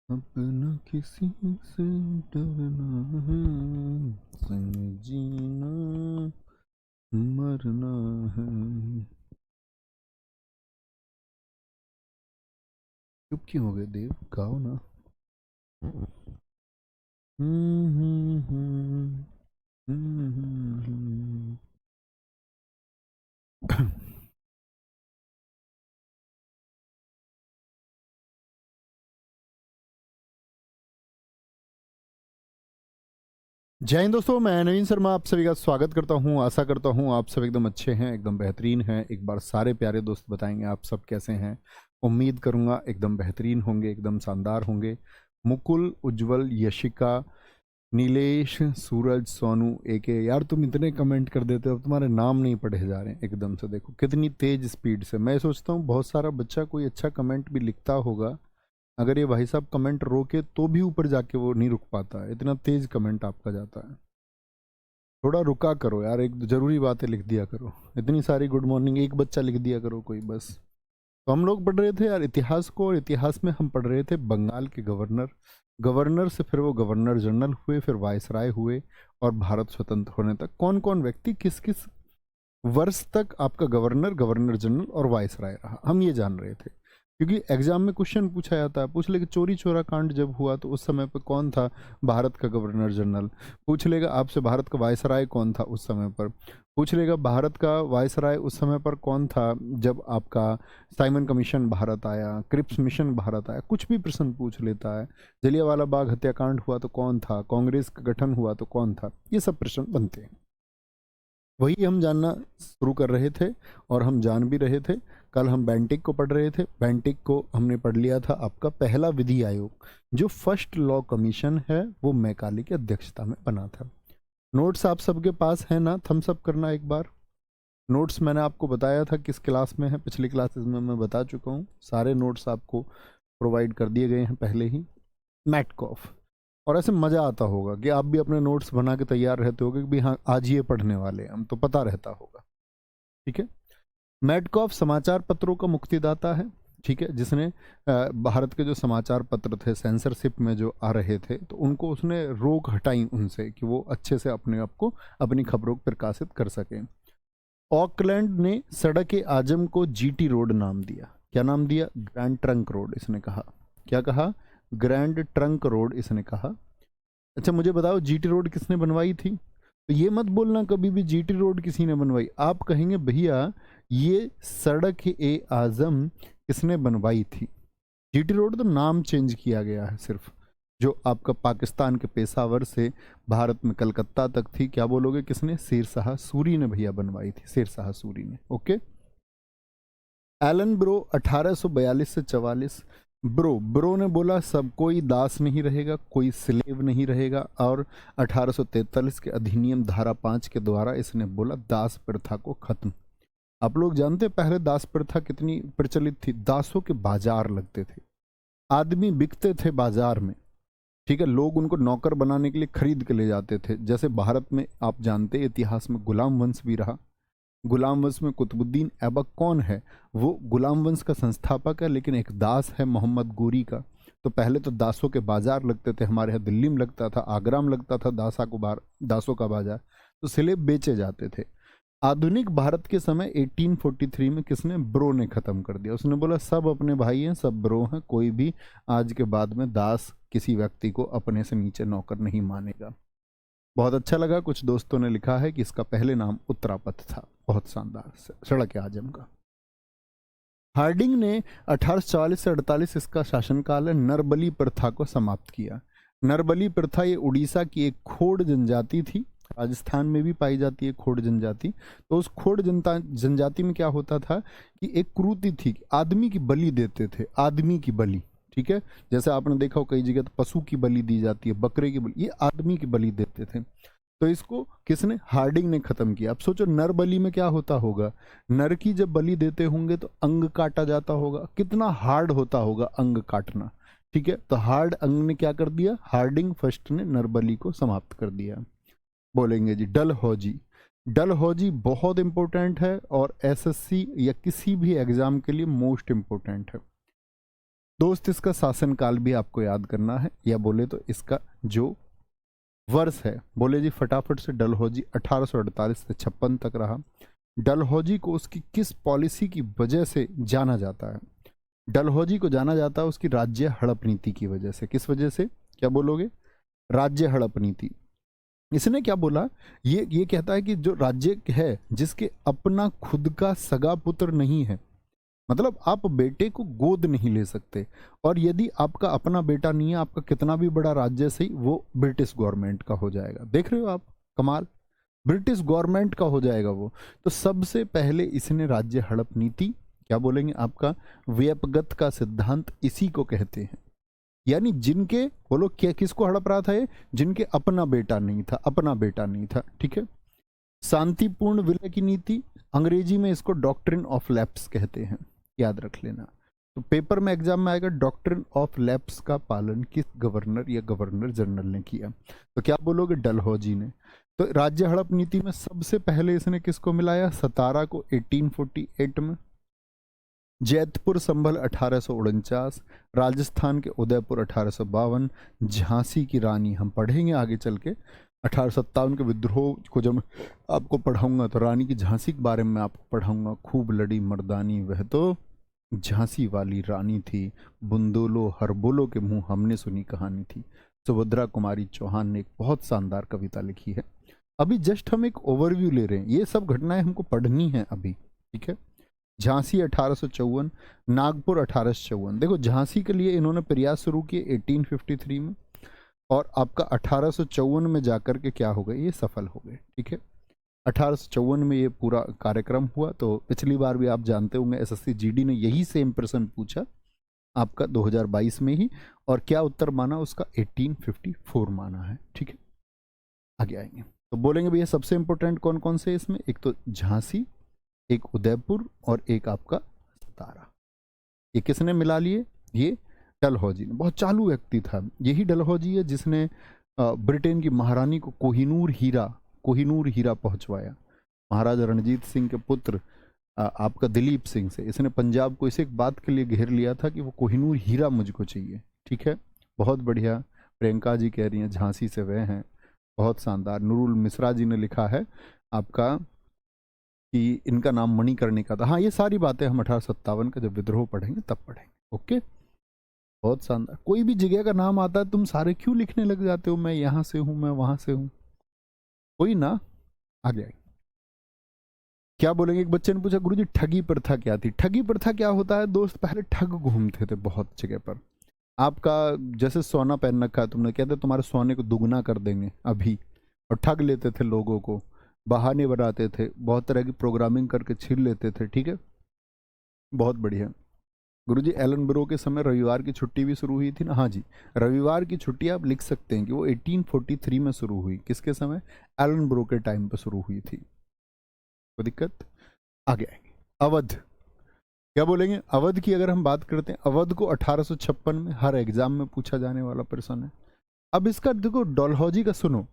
अपना किसी से डरना है, संग जीना मरना है। चुप क्यों हो गए देव, गाओ ना। हम्म हम्म हम्म हम्म। जय हिंद दोस्तों, मैं नवीन शर्मा आप सभी का स्वागत करता हूं। आशा करता हूं आप सब एकदम अच्छे हैं, एकदम बेहतरीन हैं। एक बार सारे प्यारे दोस्त बताएंगे आप सब कैसे हैं। उम्मीद करूंगा एकदम बेहतरीन होंगे, एकदम शानदार होंगे। मुकुल, उज्जवल, यशिका, नीलेश, सूरज, सोनू, एके, यार तुम इतने कमेंट कर देते हो, अब तुम्हारे नाम नहीं पढ़े जा रहे हैं एकदम से। देखो कितनी तेज स्पीड से। मैं सोचता हूँ बहुत सारा बच्चा कोई अच्छा कमेंट भी लिखता होगा, अगर ये भाई साहब कमेंट रोके तो भी ऊपर जाके वो नहीं रुक पाता है, इतना तेज कमेंट आपका जाता है। थोड़ा रुका करो यार, एक जरूरी बातें लिख दिया करो। इतनी सारी गुड मॉर्निंग एक बच्चा लिख दिया करो कोई बस। तो हम लोग पढ़ रहे थे यार इतिहास को, और इतिहास में हम पढ़ रहे थे बंगाल के गवर्नर। गवर्नर से फिर वो गवर्नर जनरल हुए, फिर वायसराय हुए, और भारत स्वतंत्र होने तक कौन कौन व्यक्ति किस किस वर्ष तक आपका गवर्नर, गवर्नर जनरल और वायसराय रहा, हम ये जान रहे थे। क्योंकि एग्जाम में क्वेश्चन पूछा जाता है, पूछ लेगा चोरी चोरा कांड जब हुआ तो उस समय पर कौन था भारत का गवर्नर जनरल। पूछ लेगा आपसे भारत का वायसराय कौन था उस समय पर। पूछ लेगा भारत का वायसराय उस समय पर कौन था जब आपका साइमन कमीशन भारत आया, क्रिप्स मिशन भारत आया। कुछ भी प्रश्न पूछ लेता है। जलियांवाला बाग हत्याकांड हुआ तो कौन था, कांग्रेस का गठन हुआ तो कौन था, ये सब प्रश्न बनते हैं। वही हम जानना शुरू कर रहे थे, और हम जान भी रहे थे। कल हम बेंटिक को पढ़ रहे थे। बेंटिक को हमने पढ़ लिया था, आपका पहला विधि आयोग जो फर्स्ट लॉ कमीशन है वो मैकाले की अध्यक्षता में बना था। नोट्स आप सबके पास है ना, थम्स अप करना एक बार। नोट्स मैंने आपको बताया था किस क्लास में है, पिछली क्लासेस में मैं बता चुका हूँ। सारे नोट्स आपको प्रोवाइड कर दिए गए हैं पहले ही। मैटकॉफ। और ऐसे मज़ा आता होगा कि आप भी अपने नोट्स बना के तैयार रहते होगे कि भाई हाँ आज ये पढ़ने वाले हैं हम, तो पता रहता होगा। ठीक है। मैडकॉफ समाचार पत्रों का मुक्तिदाता है। ठीक है, जिसने भारत के जो समाचार पत्र थे सेंसरशिप में जो आ रहे थे, तो उनको उसने रोक हटाई उनसे कि वो अच्छे से अपने आप को, अपनी खबरों को प्रकाशित कर सकें। ऑकलैंड ने सड़क ए आजम को जीटी रोड नाम दिया। क्या नाम दिया? ग्रैंड ट्रंक रोड इसने कहा। क्या कहा? ग्रैंड ट्रंक रोड इसने कहा। अच्छा मुझे बताओ जीटी रोड किसने बनवाई थी? तो ये मत बोलना कभी भी जीटी रोड किसी ने बनवाई। आप कहेंगे भैया ये सड़क ए आजम किसने बनवाई थी। जीटी रोड तो नाम चेंज किया गया है सिर्फ। जो आपका पाकिस्तान के पेशावर से भारत में कलकत्ता तक थी, क्या बोलोगे किसने? शेर शाह सूरी ने भैया बनवाई थी, शेर शाह सूरी ने। ओके। एलन ब्रो 1842 से 44। ब्रो ने बोला सब कोई दास नहीं रहेगा, कोई स्लेव नहीं रहेगा, और 1843 के अधिनियम धारा 5 के द्वारा इसने बोला दास प्रथा को खत्म। आप लोग जानते पहले दास प्रथा कितनी प्रचलित थी? दासों के बाजार लगते थे, आदमी बिकते थे बाजार में। ठीक है, लोग उनको नौकर बनाने के लिए खरीद के ले जाते थे। जैसे भारत में आप जानते इतिहास में गुलाम वंश भी रहा। गुलाम वंश में कुतुबुद्दीन ऐबक कौन है? वो गुलाम वंश का संस्थापक है, लेकिन एक दास है मोहम्मद गोरी का। तो पहले तो दासों के बाजार लगते थे, हमारे यहाँ दिल्ली में लगता था, आगरा में लगता था दासों का बाजार। तो स्लेब बेचे जाते थे। आधुनिक भारत के समय 1843 में किसने? ब्रो ने खत्म कर दिया। उसने बोला सब अपने भाई हैं, सब ब्रो हैं, कोई भी आज के बाद में दास किसी व्यक्ति को अपने से नीचे नौकर नहीं मानेगा। बहुत अच्छा लगा, कुछ दोस्तों ने लिखा है कि इसका पहले नाम उत्तरापथ था। बहुत शानदार सड़क आजम का। हार्डिंग ने 1840 से 48 इसका शासनकाल है, नरबली प्रथा को समाप्त किया। नरबली प्रथा ये उड़ीसा की एक खोड़ जनजाति थी, राजस्थान में भी पाई जाती है खोड़ जनजाति। तो उस खोड़ जनजाति में क्या होता था कि एक क्रूति थी, आदमी की बलि देते थे, आदमी की बलि। ठीक है, जैसे आपने देखा हो कई जगह तो पशु की बलि दी जाती है, बकरे की बलि, ये आदमी की बलि देते थे। तो इसको किसने? हार्डिंग ने खत्म किया। अब सोचो नर बलि में क्या होता होगा। नर की जब बलि देते होंगे तो अंग काटा जाता होगा, कितना हार्ड होता होगा अंग काटना। ठीक है, तो हार्ड अंग ने क्या कर दिया? हार्डिंग फर्स्ट ने नरबली को समाप्त कर दिया। बोलेंगे जी डलहौजी। डलहौजी बहुत इंपॉर्टेंट है, और एसएससी या किसी भी एग्जाम के लिए मोस्ट इंपॉर्टेंट है। दोस्त इसका शासनकाल भी आपको याद करना है, या बोले तो इसका जो वर्ष है, बोले जी फटाफट से। डलहौजी 1848 से 56 तक रहा। डलहौजी को उसकी किस पॉलिसी की वजह से जाना जाता है? डलहौजी को जाना जाता है उसकी राज्य हड़प नीति की वजह से। किस वजह से, क्या बोलोगे? राज्य हड़प नीति। इसने क्या बोला, ये कहता है कि जो राज्य है जिसके अपना खुद का सगा पुत्र नहीं है, मतलब आप बेटे को गोद नहीं ले सकते, और यदि आपका अपना बेटा नहीं है, आपका कितना भी बड़ा राज्य सही, वो ब्रिटिश गवर्नमेंट का हो जाएगा। देख रहे हो आप कमाल, ब्रिटिश गवर्नमेंट का हो जाएगा वो। तो सबसे पहले इसने राज्य हड़प नीति, क्या बोलेंगे, आपका व्यपगत का सिद्धांत, इसी को कहते हैं। यानी जिनके, बोलो क्या, किसको हड़प रहा था ये? जिनके अपना बेटा नहीं था, अपना बेटा नहीं था, ठीक है। शांतिपूर्ण विलय की नीति, अंग्रेजी में इसको डॉक्ट्रिन ऑफ लैप्स कहते हैं, याद रख लेना। तो पेपर में एग्जाम में आएगा, डॉक्ट्रिन ऑफ लैप्स का पालन किस गवर्नर या गवर्नर जनरल ने किया? तो क्या बोलोगे? डलहौजी ने। तो राज्य हड़प नीति में सबसे पहले इसने किसको मिलाया? सतारा को 1848 में, जैतपुर संभल 1849, राजस्थान के उदयपुर 1852, झांसी की रानी हम पढ़ेंगे आगे चल के, 1857 के विद्रोह को जब आपको पढ़ाऊंगा तो रानी की झांसी के बारे में आपको पढ़ाऊंगा। खूब लड़ी मर्दानी वह तो झांसी वाली रानी थी, बुंदोलो हरबोलो के मुंह हमने सुनी कहानी थी। सुभद्रा कुमारी चौहान ने एक बहुत शानदार कविता लिखी है। अभी जस्ट हम एक ओवरव्यू ले रहे हैं, ये सब घटनाएं हमको पढ़नी है अभी, ठीक है। झांसी 1854, नागपुर 1854। देखो झांसी के लिए इन्होंने प्रयास शुरू किए 1853 में, और आपका 1854 में जाकर के क्या हो गए, ये सफल हो गए, ठीक है। 1854 में ये पूरा कार्यक्रम हुआ। तो पिछली बार भी आप जानते होंगे एसएससी जीडी ने यही सेम प्रश्न पूछा आपका 2022 में ही, और क्या उत्तर माना उसका? 1854 माना है, ठीक है। आगे आएंगे तो बोलेंगे भैया सबसे इंपॉर्टेंट कौन कौन से इसमें, एक तो झांसी, एक उदयपुर, और एक आपका सतारा। ये किसने मिला लिए? ये डलहौजी ने। बहुत चालू व्यक्ति था। यही डलहौजी है जिसने ब्रिटेन की महारानी को कोहिनूर हीरा पहुंचवाया। महाराजा रणजीत सिंह के पुत्र आपका दिलीप सिंह से इसने पंजाब को इस एक बात के लिए घेर लिया था कि वो कोहिनूर हीरा मुझको चाहिए, ठीक है। बहुत बढ़िया, प्रियंका जी कह रही हैं झांसी से वह हैं, बहुत शानदार। नूरुल मिश्रा जी ने लिखा है आपका कि इनका नाम मणिकर्णिका था। हाँ, ये सारी बातें हम 1857 का जब विद्रोह पढ़ेंगे तब पढ़ेंगे, ओके। बहुत शानदार। कोई भी जगह का नाम आता है तुम सारे क्यों लिखने लग जाते हो, मैं यहाँ से हूँ, मैं वहां से हूँ, कोई ना। आगे आगे क्या बोलेंगे? एक बच्चे ने पूछा गुरुजी ठगी प्रथा क्या थी? ठगी प्रथा क्या होता है दोस्त? पहले ठग घूमते थे बहुत जगह पर। आपका जैसे सोना पहन रखा है तुमने, कहते तुम्हारे सोने को दुगना कर देंगे अभी, और ठग लेते थे लोगों को, बहाने बनाते थे, बहुत तरह की प्रोग्रामिंग करके छीन लेते थे, ठीक है। बहुत बढ़िया। गुरुजी एलन ब्रो के समय रविवार की छुट्टी भी शुरू हुई थी ना? हाँ जी, रविवार की छुट्टी आप लिख सकते हैं कि वो 1843 में शुरू हुई। किसके समय? एलन ब्रो के टाइम पर शुरू हुई थी। कोई दिक्कत? आगे आएंगे। अवध, क्या बोलेंगे? अवध की अगर हम बात करते हैं, अवध को 1856 में हर एग्जाम में पूछा जाने वाला प्रश्न है। अब इसका देखो डलहौजी का सुनो,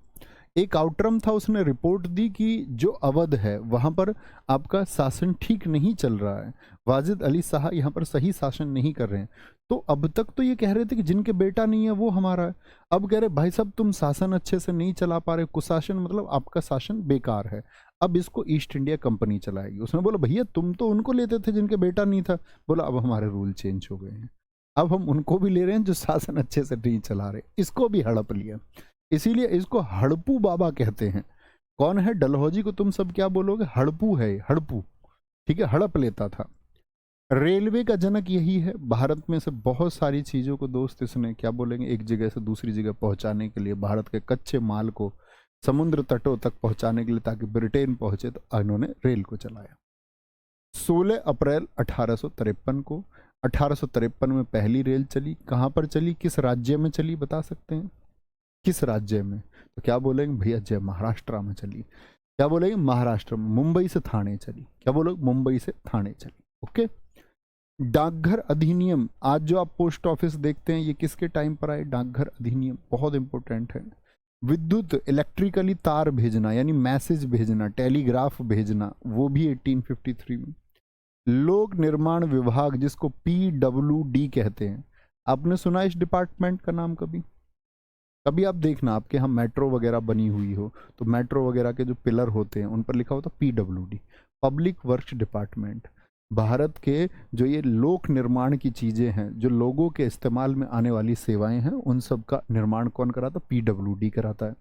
एक आउटरम था, उसने रिपोर्ट दी कि जो अवध है वहां पर आपका शासन ठीक नहीं चल रहा है, वाजिद अली शाह यहाँ पर सही शासन नहीं कर रहे हैं। तो अब तक तो ये कह रहे थे कि जिनके बेटा नहीं है वो हमारा है, अब कह रहे भाई साहब तुम शासन अच्छे से नहीं चला पा रहे, कुशासन, मतलब आपका शासन बेकार है, अब इसको ईस्ट इंडिया कंपनी चलाएगी। उसने बोला भैया तुम तो उनको लेते थे जिनके बेटा नहीं था। बोला अब हमारे रूल चेंज हो गए हैं, अब हम उनको भी ले रहे हैं जो शासन अच्छे से नहीं चला रहे, इसको भी हड़प लिया। इसीलिए इसको हड़पू बाबा कहते हैं। कौन है? डलहौजी को तुम सब क्या बोलोगे? हड़पू है, हड़पू, ठीक है, हड़प लेता था। रेलवे का जनक यही है। भारत में से बहुत सारी चीजों को दोस्त इसने क्या बोलेंगे एक जगह से दूसरी जगह पहुंचाने के लिए, भारत के कच्चे माल को समुद्र तटों तक पहुंचाने के लिए ताकि ब्रिटेन पहुंचे, तो इन्होंने रेल को चलाया। 16 अप्रैल 1853 को, 1853 में पहली रेल चली। कहां पर चली, किस राज्य में चली, बता सकते हैं किस राज्य में? तो क्या बोलेंगे भैया? जय महाराष्ट्र में चली। क्या बोलेंगे? महाराष्ट्र में। मुंबई से थाने चली। क्या बोलोगे? मुंबई से थाने चली, ओके। डाकघर अधिनियम, आज जो आप पोस्ट ऑफिस देखते हैं ये किसके टाइम पर आए? डाकघर अधिनियम बहुत इंपॉर्टेंट है। विद्युत, इलेक्ट्रिकली तार भेजना यानी मैसेज भेजना, टेलीग्राफ भेजना, वो भी 1853 में। लोक निर्माण विभाग जिसको PWD कहते हैं, आपने सुना इस डिपार्टमेंट का नाम कभी? कभी आप देखना आपके यहाँ मेट्रो वगैरह बनी हुई हो तो मेट्रो वगैरह के जो पिलर होते हैं उन पर लिखा होता PWD, public works department. Bharat के जो ये लोक निर्माण की चीज़ें हैं, जो लोगों के इस्तेमाल में आने वाली सेवाएं हैं, उन सब का निर्माण कौन कराता? PWD कराता है।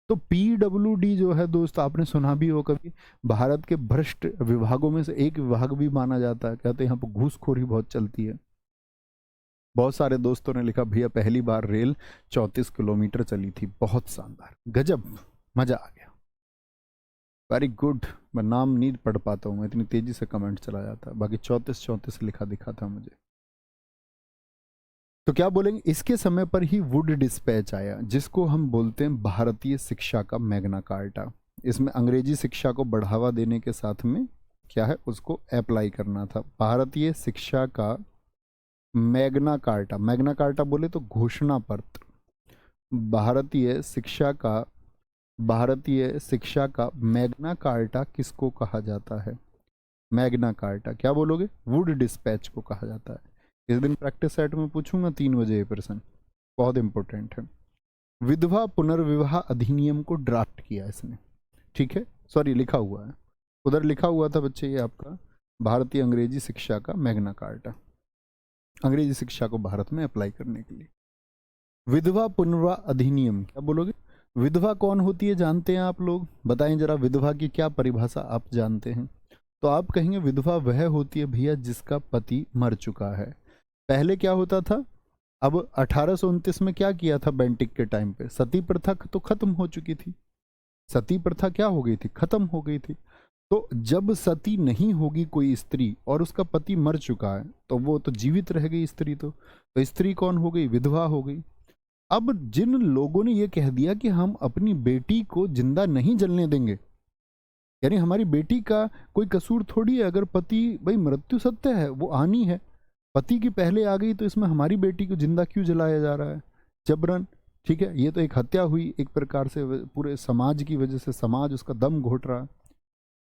तो PWD जो है दोस्त, आपने सुना भी हो कभी, भारत के भ्रष्ट विभागों में से एक विभाग भी माना जाता है। कहते हैं यहाँ पर घूसखोरी बहुत चलती है। बहुत सारे दोस्तों ने लिखा भैया पहली बार रेल 34 किलोमीटर चली थी, बहुत शानदार, गजब, मजा आ गया, वेरी गुड। मैं नाम नहीं पढ़ पाता हूँ, मैं इतनी तेजी से कमेंट चला जाता है। बाकी 34 लिखा दिखा था मुझे। तो क्या बोलेंगे, इसके समय पर ही वुड डिस्पैच आया, जिसको हम बोलते हैं भारतीय शिक्षा का मैग्ना कार्टा। इसमें अंग्रेजी शिक्षा को बढ़ावा देने के साथ में क्या है, उसको अप्लाई करना था। भारतीय शिक्षा का मैग्ना कार्टा, मैग्ना कार्टा बोले तो घोषणा पत्र। भारतीय शिक्षा का मैग्ना कार्टा किसको कहा जाता है? मैग्ना कार्टा क्या बोलोगे? वुड डिस्पैच को कहा जाता है। इस दिन प्रैक्टिस सेट में पूछूंगा 3 बजे ये प्रश्न, बहुत इंपॉर्टेंट है। विधवा पुनर्विवाह अधिनियम को ड्राफ्ट किया इसने, ठीक है, सॉरी लिखा हुआ है, उधर लिखा हुआ था बच्चे, ये आपका भारतीय अंग्रेजी शिक्षा का मैग्ना कार्टा, अंग्रेजी शिक्षा को भारत में अप्लाई करने के लिए। विधवा पुनर्विवाह अधिनियम क्या बोलोगे? विधवा कौन होती है जानते हैं आप लोग? बताएं जरा, विधवा की क्या परिभाषा आप जानते हैं? तो आप कहेंगे विधवा वह होती है भैया जिसका पति मर चुका है। पहले क्या होता था, अब 1829 में क्या किया था बेंटिक के टाइम पे, सती प्रथा तो खत्म हो चुकी थी। सती प्रथा क्या हो गई थी? खत्म हो गई थी। तो जब सती नहीं होगी कोई स्त्री और उसका पति मर चुका है, तो वो तो जीवित रह गई स्त्री, तो स्त्री कौन हो गई? विधवा हो गई। अब जिन लोगों ने ये कह दिया कि हम अपनी बेटी को जिंदा नहीं जलने देंगे, यानी हमारी बेटी का कोई कसूर थोड़ी है, अगर पति, भाई मृत्यु सत्य है, वो आनी है, पति की पहले आ गई, तो इसमें हमारी बेटी को जिंदा क्यों जलाया जा रहा है जबरन? ठीक है, ये तो एक हत्या हुई एक प्रकार से, पूरे समाज की वजह से, समाज उसका दम घोट रहा है,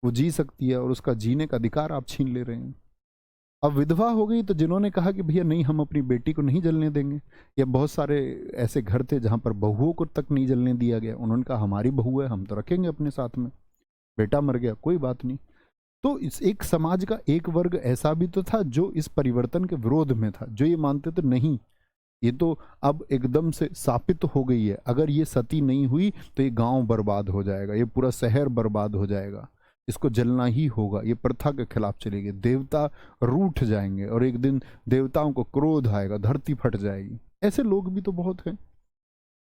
वो जी सकती है और उसका जीने का अधिकार आप छीन ले रहे हैं। अब विधवा हो गई, तो जिन्होंने कहा कि भैया नहीं हम अपनी बेटी को नहीं जलने देंगे, या बहुत सारे ऐसे घर थे जहां पर बहुओं को तक नहीं जलने दिया गया, उन्होंने कहा हमारी बहू है, हम तो रखेंगे अपने साथ में, बेटा मर गया कोई बात नहीं। तो इस एक समाज का एक वर्ग ऐसा भी तो था जो इस परिवर्तन के विरोध में था, जो ये मानते थे नहीं, ये तो अब एकदम से साबित हो गई है, अगर ये सती नहीं हुई तो ये गांव बर्बाद हो जाएगा, ये पूरा शहर बर्बाद हो जाएगा, इसको जलना ही होगा, ये प्रथा के खिलाफ चलेगी, देवता रूठ जाएंगे और एक दिन देवताओं को क्रोध आएगा, धरती फट जाएगी। ऐसे लोग भी तो बहुत हैं।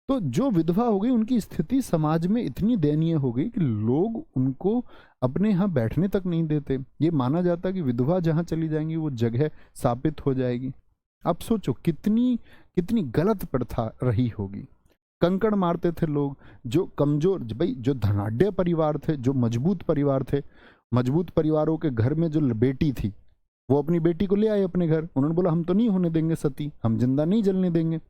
तो जो विधवा हो गई उनकी स्थिति समाज में इतनी दयनीय हो गई कि लोग उनको अपने यहाँ बैठने तक नहीं देते। ये माना जाता कि विधवा जहाँ चली जाएंगी वो जगह साबित हो जाएगी। आप सोचो कितनी कितनी गलत प्रथा रही होगी। कंकड़ मारते थे लोग, जो कमजोर, भाई जो धनाढ्य परिवार थे, जो मजबूत परिवार थे, मजबूत परिवारों के घर में जो बेटी थी, वो अपनी बेटी को ले आए अपने घर, उन्होंने बोला हम तो नहीं होने देंगे सती, हम जिंदा नहीं जलने देंगे।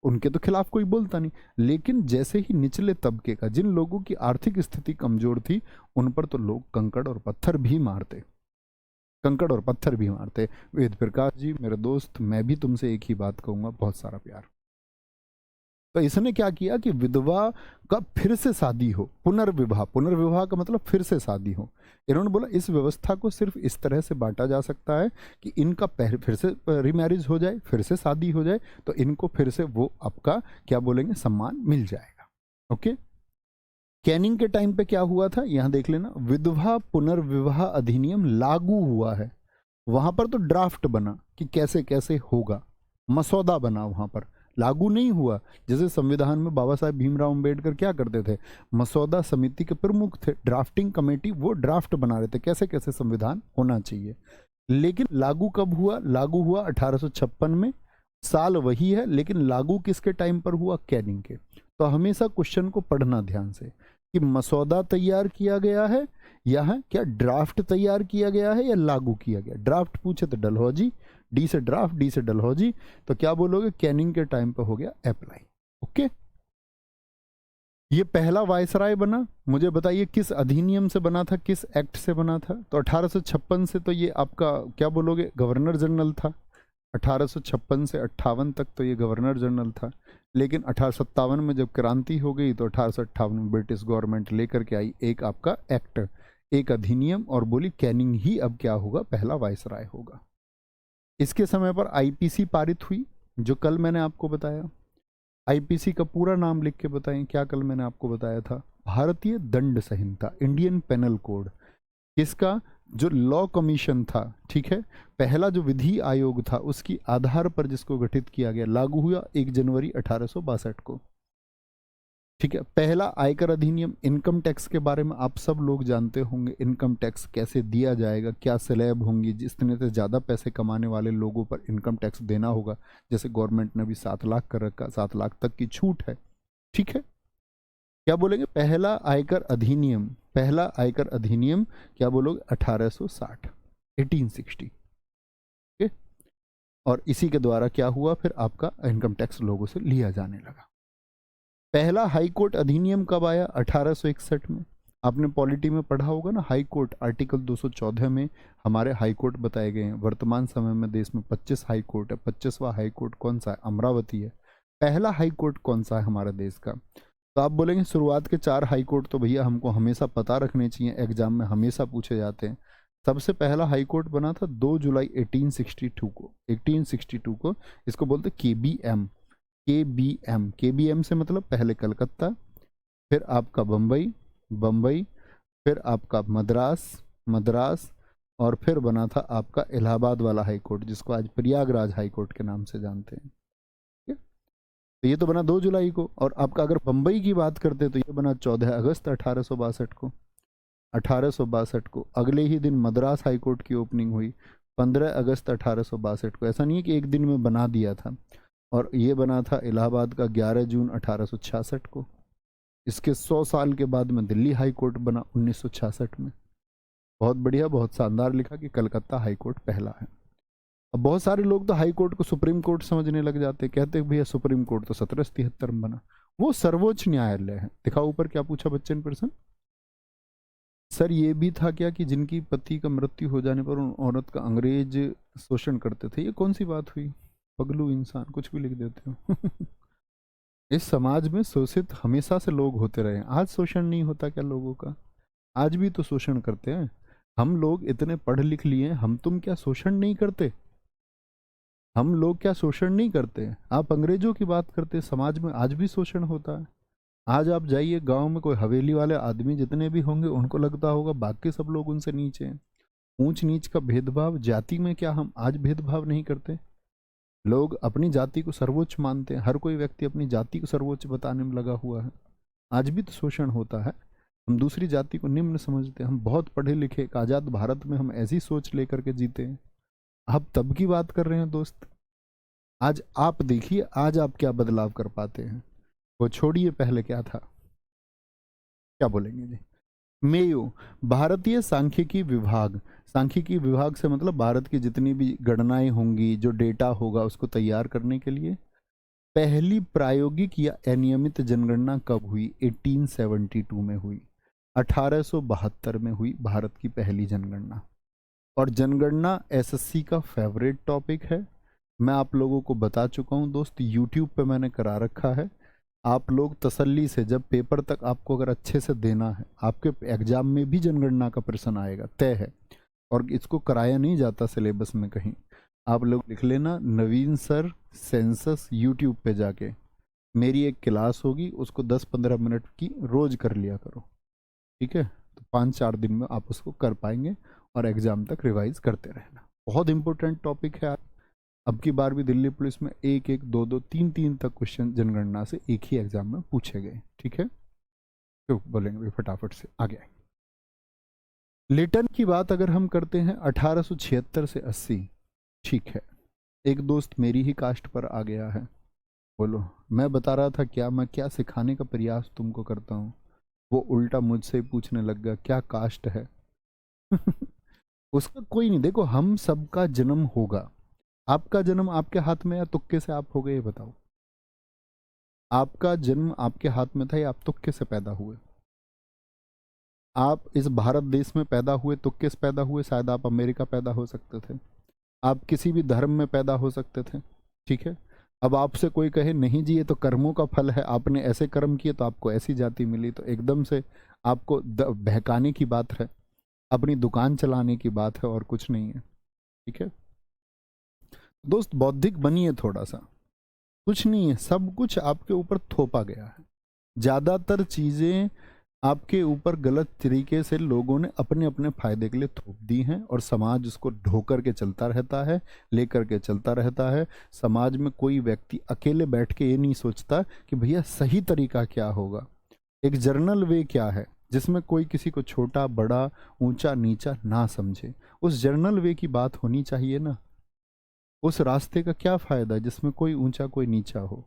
उनके तो खिलाफ कोई बोलता नहीं, लेकिन जैसे ही निचले तबके का, जिन लोगों की आर्थिक स्थिति कमजोर थी, उन पर तो लोग कंकड़ और पत्थर भी मारते, कंकड़ और पत्थर भी मारते। वेद प्रकाश जी मेरे दोस्त, मैं भी तुमसे एक ही बात कहूंगा, बहुत सारा प्यार। तो इसने क्या किया कि विधवा का फिर से शादी हो, पुनर्विवाह, पुनर्विवाह का मतलब फिर से शादी हो। इन्होंने बोला इस व्यवस्था को सिर्फ इस तरह से बांटा जा सकता है कि इनका फिर से रिमैरिज हो जाए, फिर से शादी हो जाए, तो इनको फिर से वो आपका क्या बोलेंगे सम्मान मिल जाएगा। ओके, कैनिंग के टाइम पे क्या हुआ था यहां देख लेना, विधवा पुनर्विवाह अधिनियम लागू हुआ है, वहां पर तो ड्राफ्ट बना कि कैसे कैसे होगा, मसौदा बना, वहां पर लागू नहीं हुआ। जैसे संविधान में बाबा साहेब भीमराव अंबेडकर क्या करते थे, मसौदा समिति के प्रमुख थे, ड्राफ्टिंग कमेटी, वो ड्राफ्ट बना रहे थे कैसे कैसे संविधान होना चाहिए। लेकिन लागू कब हुआ? लागू हुआ 1856 में, साल वही है, लेकिन लागू किसके टाइम पर हुआ? कैनिंग के। तो हमेशा क्वेश्चन को पढ़ना ध्यान से कि मसौदा तैयार किया गया है या है क्या ड्राफ्ट तैयार किया गया है या लागू किया गया। ड्राफ्ट पूछे तो डलहौजी, डी से ड्राफ्ट, डी से डलहौजी, तो क्या बोलोगे? कैनिंग के टाइम पे हो गया अप्लाई। ओके, ये पहला वायसराय बना, मुझे बताइए किस अधिनियम से बना था, किस एक्ट से बना था? तो 1856 से तो ये आपका क्या बोलोगे गवर्नर जनरल था। 1856 से 58 तक तो ये गवर्नर जनरल था, लेकिन 1857 में जब क्रांति हो गई तो 1858 में ब्रिटिश गवर्नमेंट लेकर के आई एक आपका एक्ट, एक अधिनियम, और बोली कैनिंग ही अब क्या होगा, पहला वायसराय होगा। इसके समय पर आईपीसी पारित हुई, जो कल मैंने आपको बताया। आईपीसी का पूरा नाम लिख के बताएं, क्या कल मैंने आपको बताया था? भारतीय दंड संहिता, इंडियन पेनल कोड। किसका? जो लॉ कमीशन था, ठीक है, पहला जो विधि आयोग था, उसकी आधार पर जिसको गठित किया गया, लागू हुआ 1 जनवरी 1862 को, ठीक है। पहला आयकर अधिनियम, इनकम टैक्स के बारे में आप सब लोग जानते होंगे, इनकम टैक्स कैसे दिया जाएगा, क्या स्लैब होंगी, जितने से ज़्यादा पैसे कमाने वाले लोगों पर इनकम टैक्स देना होगा। जैसे गवर्नमेंट ने भी 7 लाख कर रखा, 7 लाख तक की छूट है, ठीक है। क्या बोलेंगे? पहला आयकर अधिनियम, पहला आयकर अधिनियम क्या बोलोगे? 1860, 1860, ठीक है। और इसी के द्वारा क्या हुआ, फिर आपका इनकम टैक्स लोगों से लिया जाने लगा। पहला हाई कोर्ट अधिनियम कब आया? 1861 में। आपने पॉलिटी में पढ़ा होगा ना, हाई कोर्ट, आर्टिकल 214 में हमारे हाई कोर्ट बताए गए हैं। वर्तमान समय में देश में 25 हाई कोर्ट है। 25वां हाई कोर्ट कौन सा है? अमरावती है। पहला हाई कोर्ट कौन सा है हमारे देश का? तो आप बोलेंगे शुरुआत के 4 हाई कोर्ट तो भैया हमको हमेशा पता रखने चाहिए, एग्जाम में हमेशा पूछे जाते हैं। सबसे पहला हाई कोर्ट बना था 2 जुलाई 1862 को, 1862 को। इसको बोलते केबीएम, केबीएम, केबीएम से मतलब पहले कलकत्ता, फिर आपका बम्बई, बम्बई, फिर आपका मद्रास, मद्रास, और फिर बना था आपका इलाहाबाद वाला हाई कोर्ट, जिसको आज प्रयागराज हाई कोर्ट के नाम से जानते हैं। तो ये तो बना 2 जुलाई को। और आपका अगर बम्बई की बात करते तो ये बना 14 अगस्त 1862 को। 1862 को अगले ही दिन मद्रास हाई कोर्ट की ओपनिंग हुई, 15 अगस्त 1862 को। ऐसा नहीं है कि एक दिन में बना दिया था। और ये बना था इलाहाबाद का 11 जून 1866 को। इसके 100 साल के बाद में दिल्ली हाई कोर्ट बना 1966 में। बहुत बढ़िया, बहुत शानदार लिखा कि कलकत्ता हाई कोर्ट पहला है। अब बहुत सारे लोग तो हाई कोर्ट को सुप्रीम कोर्ट समझने लग जाते, कहते हैं भैया सुप्रीम कोर्ट तो 1773 में बना, वो सर्वोच्च न्यायालय है। दिखाओ ऊपर क्या पूछा बच्चे ने प्रश्न। सर ये भी था क्या कि जिनकी पति का मृत्यु हो जाने पर उन औरत का अंग्रेज शोषण करते थे? ये कौन सी बात हुई? पगलू इंसान, कुछ भी लिख देते हो। इस समाज में शोषित हमेशा से लोग होते रहे। आज शोषण नहीं होता क्या लोगों का? आज भी तो शोषण करते हैं। हम लोग इतने पढ़ लिख लिए, हम तुम क्या शोषण नहीं करते? हम लोग क्या शोषण नहीं करते? आप अंग्रेजों की बात करते, समाज में आज भी शोषण होता है। आज आप जाइए गांव में, कोई हवेली वाले आदमी जितने भी होंगे उनको लगता होगा बाकी सब लोग उनसे नीचे हैं। ऊंच नीच का भेदभाव, जाति में क्या हम आज भेदभाव नहीं करते? लोग अपनी जाति को सर्वोच्च मानते हैं। हर कोई व्यक्ति अपनी जाति को सर्वोच्च बताने में लगा हुआ है। आज भी तो शोषण होता है। हम दूसरी जाति को निम्न समझते हैं। हम बहुत पढ़े लिखे, एक आज़ाद भारत में हम ऐसी सोच लेकर के जीते हैं। आप तब की बात कर रहे हैं दोस्त। आज आप देखिए, आज आप क्या बदलाव कर पाते हैं, वो छोड़िए पहले क्या था। क्या बोलेंगे जी? मेयो, भारतीय सांख्यिकी विभाग। सांख्यिकी विभाग से मतलब भारत की जितनी भी गणनाएं होंगी, जो डेटा होगा उसको तैयार करने के लिए। पहली प्रायोगिक या अनियमित जनगणना कब हुई? 1872 में हुई। 1872 में हुई भारत की पहली जनगणना। और जनगणना एसएससी का फेवरेट टॉपिक है। मैं आप लोगों को बता चुका हूं दोस्त, यूट्यूब पे मैंने करा रखा है। आप लोग तसल्ली से, जब पेपर तक आपको अगर अच्छे से देना है, आपके एग्जाम में भी जनगणना का प्रश्न आएगा, तय है। और इसको कराया नहीं जाता सिलेबस में कहीं। आप लोग लिख लेना, नवीन सर सेंसस यूट्यूब पे जाके मेरी एक क्लास होगी, उसको 10-15 मिनट की रोज कर लिया करो, ठीक है। तो 5-4 दिन में आप उसको कर पाएंगे और एग्जाम तक रिवाइज करते रहना। बहुत इंपॉर्टेंट टॉपिक है। अब की बार भी दिल्ली पुलिस में 1-1, 2-2, 3-3 तक क्वेश्चन जनगणना से एक ही एग्जाम में पूछे गए, ठीक है। तो बोलेंगे फटाफट से आगे। लिटन की बात अगर हम करते हैं 1876 से 80, ठीक है। एक दोस्त मेरी ही कास्ट पर आ गया है। बोलो, मैं बता रहा था क्या, मैं क्या सिखाने का प्रयास तुमको करता हूँ, वो उल्टा मुझसे ही पूछने लग गया क्या कास्ट है। उसका कोई नहीं। देखो, हम सबका जन्म होगा। आपका जन्म आपके हाथ में या तुक्के से आप हो गए, ये बताओ। आपका जन्म आपके हाथ में था या आप तुक्के से पैदा हुए? आप इस भारत देश में पैदा हुए, तुक्के से पैदा हुए? शायद आप अमेरिका पैदा हो सकते थे। आप किसी भी धर्म में पैदा हो सकते थे, ठीक है। अब आपसे कोई कहे नहीं जी ये तो कर्मों का फल है, आपने ऐसे कर्म किए तो आपको ऐसी जाति मिली, तो एकदम से आपको बहकाने की बात है, अपनी दुकान चलाने की बात है और कुछ नहीं है, ठीक है। दोस्त बौद्धिक बनिए थोड़ा सा, कुछ नहीं है, सब कुछ आपके ऊपर थोपा गया है। ज़्यादातर चीज़ें आपके ऊपर गलत तरीके से लोगों ने अपने अपने फायदे के लिए थोप दी हैं और समाज उसको ढोकर के चलता रहता है, लेकर के चलता रहता है। समाज में कोई व्यक्ति अकेले बैठ के ये नहीं सोचता कि भैया सही तरीका क्या होगा, एक जर्नल वे क्या है जिसमें कोई किसी को छोटा बड़ा ऊंचा नीचा ना समझे। उस जर्नल वे की बात होनी चाहिए ना। उस रास्ते का क्या फ़ायदा जिसमें कोई ऊंचा कोई नीचा हो।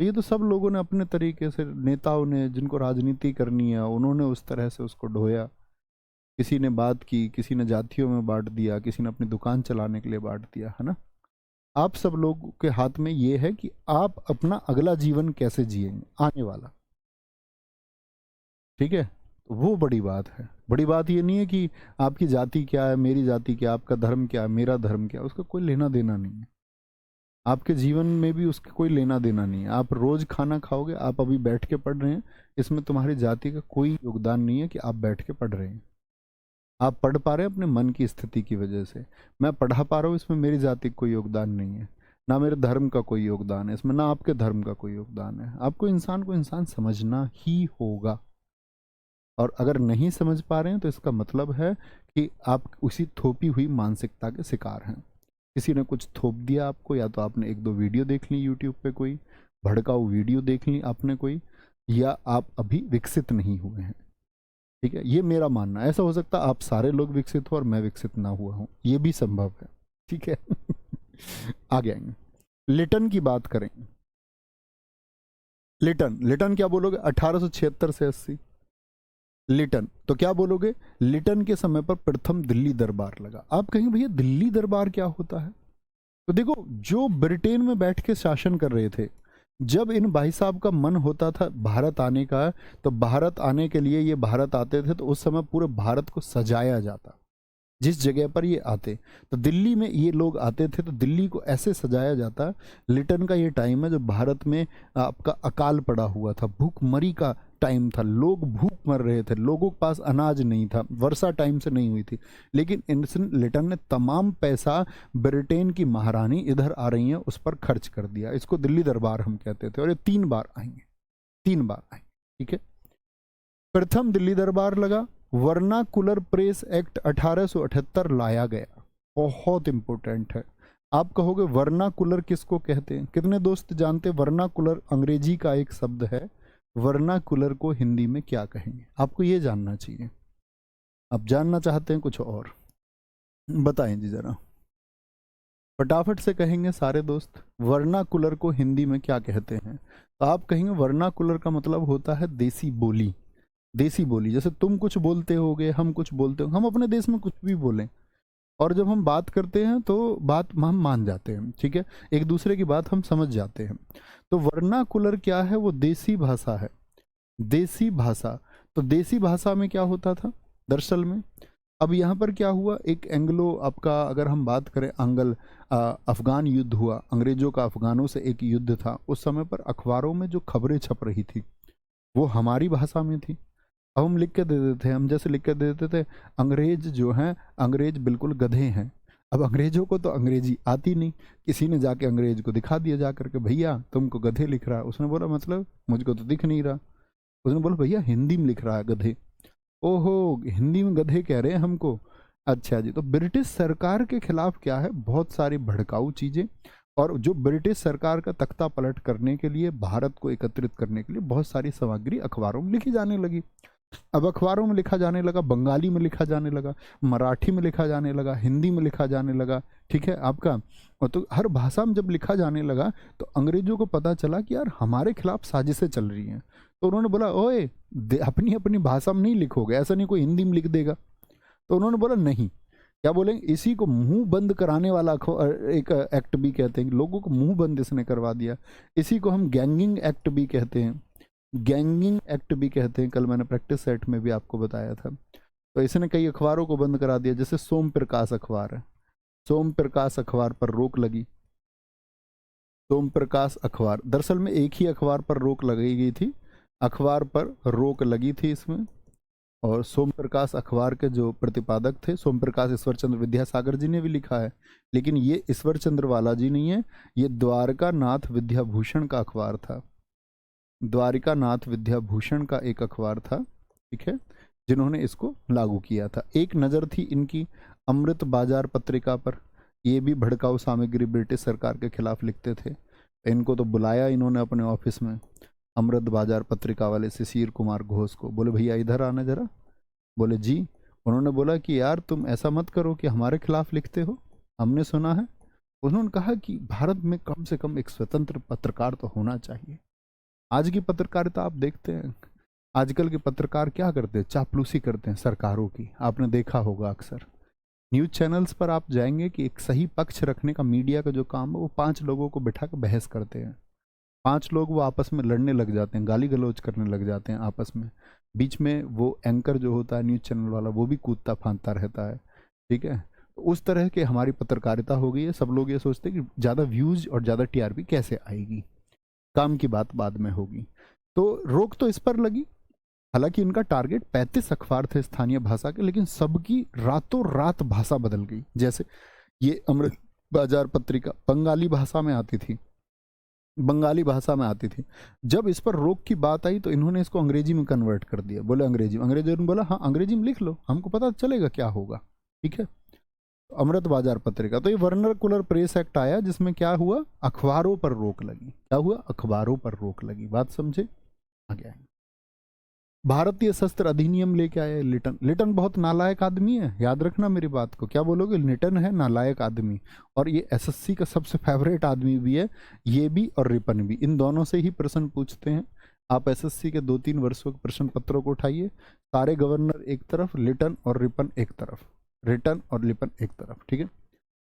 ये तो सब लोगों ने अपने तरीके से, नेताओं ने जिनको राजनीति करनी है उन्होंने उस तरह से उसको ढोया। किसी ने बात की, किसी ने जातियों में बांट दिया, किसी ने अपनी दुकान चलाने के लिए बांट दिया, है ना। आप सब लोगों के हाथ में ये है कि आप अपना अगला जीवन कैसे जिएंगे आने वाला, ठीक है। तो वो बड़ी बात है। बड़ी बात ये नहीं है कि आपकी जाति क्या है, मेरी जाति क्या, आपका धर्म क्या है, मेरा धर्म क्या है, उसका कोई लेना देना नहीं है। आपके जीवन में भी उसका कोई लेना देना नहीं है। आप रोज खाना खाओगे, आप अभी बैठ के पढ़ रहे हैं, इसमें तुम्हारी जाति का कोई योगदान नहीं है कि आप बैठ के पढ़ रहे हैं। आप पढ़ पा रहे हैं अपने मन की स्थिति की वजह से। मैं पढ़ा पा रहा हूँ, इसमें मेरी जाति का कोई योगदान नहीं है, ना मेरे धर्म का कोई योगदान है इसमें, ना आपके धर्म का कोई योगदान है। आपको इंसान को इंसान समझना ही होगा। और अगर नहीं समझ पा रहे हैं तो इसका मतलब है कि आप उसी थोपी हुई मानसिकता के शिकार हैं। किसी ने कुछ थोप दिया आपको, या तो आपने एक दो वीडियो देख ली यूट्यूब पे, कोई भड़काऊ वीडियो देख ली आपने कोई, या आप अभी विकसित नहीं हुए हैं, ठीक है। ये मेरा मानना है। ऐसा हो सकता है आप सारे लोग विकसित हो और मैं विकसित ना हुआ हूँ, ये भी संभव है, ठीक है। आगे आएंगे, लिटन की बात करें। लिटन, लिटन क्या बोलोगे, 1876 से 80। लिटन तो क्या बोलोगे, लिटन के समय पर प्रथम दिल्ली दरबार लगा। आप कहेंगे भैया दिल्ली दरबार क्या होता है। तो देखो, जो ब्रिटेन में बैठ के शासन कर रहे थे, जब इन भाई साहब का मन होता था भारत आने का, तो भारत आने के लिए ये भारत आते थे, तो उस समय पूरे भारत को सजाया जाता। जिस जगह पर ये आते, तो दिल्ली में ये लोग आते थे तो दिल्ली को ऐसे सजाया जाता। लिटन का ये टाइम है जब भारत में आपका अकाल पड़ा हुआ था, भूखमरी का टाइम था, लोग भूख मर रहे थे, लोगों के पास अनाज नहीं था, वर्षा टाइम से नहीं हुई थी। लेकिन इंसन लिटन ने तमाम पैसा ब्रिटेन की महारानी इधर आ रही हैं उस पर खर्च कर दिया। इसको दिल्ली दरबार हम कहते थे, और ये 3 बार आएंगे, 3 बार आएंगे, ठीक है। प्रथम दिल्ली दरबार लगा, वर्नाकुलर प्रेस एक्ट 1878 लाया गया। बहुत इंपॉर्टेंट है। आप कहोगे वर्नाकुलर किसको कहते हैं, कितने दोस्त जानते हैं वर्नाकुलर अंग्रेजी का एक शब्द है। वर्नाकुलर को हिंदी में क्या कहेंगे, आपको ये जानना चाहिए। आप जानना चाहते हैं कुछ और, बताएं जी जरा, फटाफट से कहेंगे सारे दोस्त, वर्नाकुलर को हिंदी में क्या कहते हैं। तो आप कहेंगे वर्नाकुलर का मतलब होता है देसी बोली। देसी बोली, जैसे तुम कुछ बोलते होगे, हम कुछ बोलते होंगे, हम अपने देश में कुछ भी बोलें, और जब हम बात करते हैं तो बात हम मान जाते हैं, ठीक है, एक दूसरे की बात हम समझ जाते हैं। तो वर्नाकुलर क्या है, वो देसी भाषा है, देसी भाषा। तो देसी भाषा में क्या होता था दरअसल में, अब यहाँ पर क्या हुआ, एक एंग्लो आपका अगर हम बात करें, अफगान युद्ध हुआ, अंग्रेजों का अफगानों से एक युद्ध था। उस समय पर अखबारों में जो खबरें छप रही थी वो हमारी भाषा में थी। अब हम लिख के दे देते हैं, हम जैसे लिख के दे देते थे, अंग्रेज जो हैं, अंग्रेज बिल्कुल गधे हैं। अब अंग्रेजों को तो अंग्रेजी आती नहीं, किसी ने जाके अंग्रेज को दिखा दिया जा करके, भैया तुमको गधे लिख रहा है। उसने बोला मतलब मुझको तो दिख नहीं रहा। उसने बोला भैया हिंदी में लिख रहा है गधे। ओहो, हिंदी में गधे कह रहे हैं हमको, अच्छा जी। तो ब्रिटिश सरकार के खिलाफ क्या है, बहुत सारी भड़काऊ चीज़ें, और जो ब्रिटिश सरकार का तख्ता पलट करने के लिए, भारत को एकत्रित करने के लिए बहुत सारी सामग्री अखबारों में लिखी जाने लगी। अब अखबारों में लिखा जाने लगा, बंगाली में लिखा जाने लगा, मराठी में लिखा जाने लगा, हिंदी में लिखा जाने लगा, ठीक है आपका। और तो हर भाषा में जब लिखा जाने लगा तो अंग्रेजों को पता चला कि यार हमारे खिलाफ साजिशें चल रही हैं। तो उन्होंने बोला ओए, अपनी अपनी भाषा में नहीं लिखोगे, ऐसा नहीं कोई हिंदी में लिख देगा। तो उन्होंने बोला नहीं, क्या बोलेंगे, इसी को मुंह बंद कराने वाला एक एक्ट भी कहते हैं, लोगों को मुंह बंद इसने करवा दिया। इसी को हम गैंगिंग एक्ट भी कहते हैं, गैंगिंग एक्ट भी कहते हैं। कल मैंने प्रैक्टिस सेट में भी आपको बताया था। तो इसने कई अखबारों को बंद करा दिया, जैसे सोम प्रकाश अखबार है, सोम प्रकाश अखबार पर रोक लगी। सोम प्रकाश अखबार, दरअसल में एक ही अखबार पर रोक लगाई गई थी, अखबार पर रोक लगी थी इसमें। और सोम प्रकाश अखबार के जो प्रतिपादक थे, सोम प्रकाश ईश्वर चंद्र विद्यासागर जी ने भी लिखा है, लेकिन ये ईश्वर चंद्र वाला जी नहीं है, ये द्वारका नाथ विद्याभूषण का अखबार था। द्वारिका नाथ विद्याभूषण का एक अखबार था, ठीक है, जिन्होंने इसको लागू किया था। एक नज़र थी इनकी अमृत बाजार पत्रिका पर, ये भी भड़काऊ सामग्री ब्रिटिश सरकार के खिलाफ लिखते थे। इनको तो बुलाया इन्होंने अपने ऑफिस में, अमृत बाजार पत्रिका वाले शिशिर कुमार घोष को, बोले भैया इधर आना जरा। बोले जी। उन्होंने बोला कि यार तुम ऐसा मत करो कि हमारे खिलाफ लिखते हो, हमने सुना है। उन्होंने कहा कि भारत में कम से कम एक स्वतंत्र पत्रकार तो होना चाहिए। आज की पत्रकारिता आप देखते हैं, आजकल के पत्रकार क्या करते हैं, चापलूसी करते हैं सरकारों की। आपने देखा होगा अक्सर न्यूज़ चैनल्स पर आप जाएंगे कि एक सही पक्ष रखने का मीडिया का जो काम है, वो 5 लोगों को बिठा कर बहस करते हैं। 5 लोग वो आपस में लड़ने लग जाते हैं, गाली गलौज करने लग जाते हैं आपस में। बीच में वो एंकर जो होता है न्यूज़ चैनल वाला, वो भी कूदता फांदता रहता है, ठीक है। तो उस तरह के हमारी पत्रकारिता हो गई है। सब लोग ये सोचते हैं कि ज़्यादा व्यूज़ और ज़्यादा टीआरपी कैसे आएगी, काम की बात बाद में होगी। तो रोक तो इस पर लगी। हालांकि इनका टारगेट 35 अखबार थे स्थानीय भाषा के, लेकिन सबकी रातों रात भाषा बदल गई। जैसे ये अमृत बाजार पत्रिका बंगाली भाषा में आती थी, बंगाली भाषा में आती थी। जब इस पर रोक की बात आई तो इन्होंने इसको अंग्रेजी में कन्वर्ट कर दिया। बोले अंग्रेजी में, अंग्रेजी ने बोला हाँ अंग्रेजी में लिख लो, हमको पता चलेगा क्या होगा, ठीक है। अमृत बाजार पत्रिका, तो ये वर्नाकुलर प्रेस एक्ट आया, जिसमें क्या हुआ, अखबारों पर रोक लगी। क्या हुआ, अखबारों पर रोक लगी। बात समझे, आगे आएंगे। भारतीय शस्त्र अधिनियम लेके आए लिटन। लिटन बहुत नालायक आदमी है, याद रखना मेरी बात को। क्या बोलोगे, लिटन है नालायक आदमी, और ये एसएससी का सबसे फेवरेट आदमी भी है, ये भी और रिपन भी। इन दोनों से ही प्रश्न पूछते हैं। आप एसएससी के 2-3 वर्षों के प्रश्न पत्रों को उठाइए, सारे गवर्नर एक तरफ, लिटन और रिपन एक तरफ, रिटन और लिपन एक तरफ, ठीक है।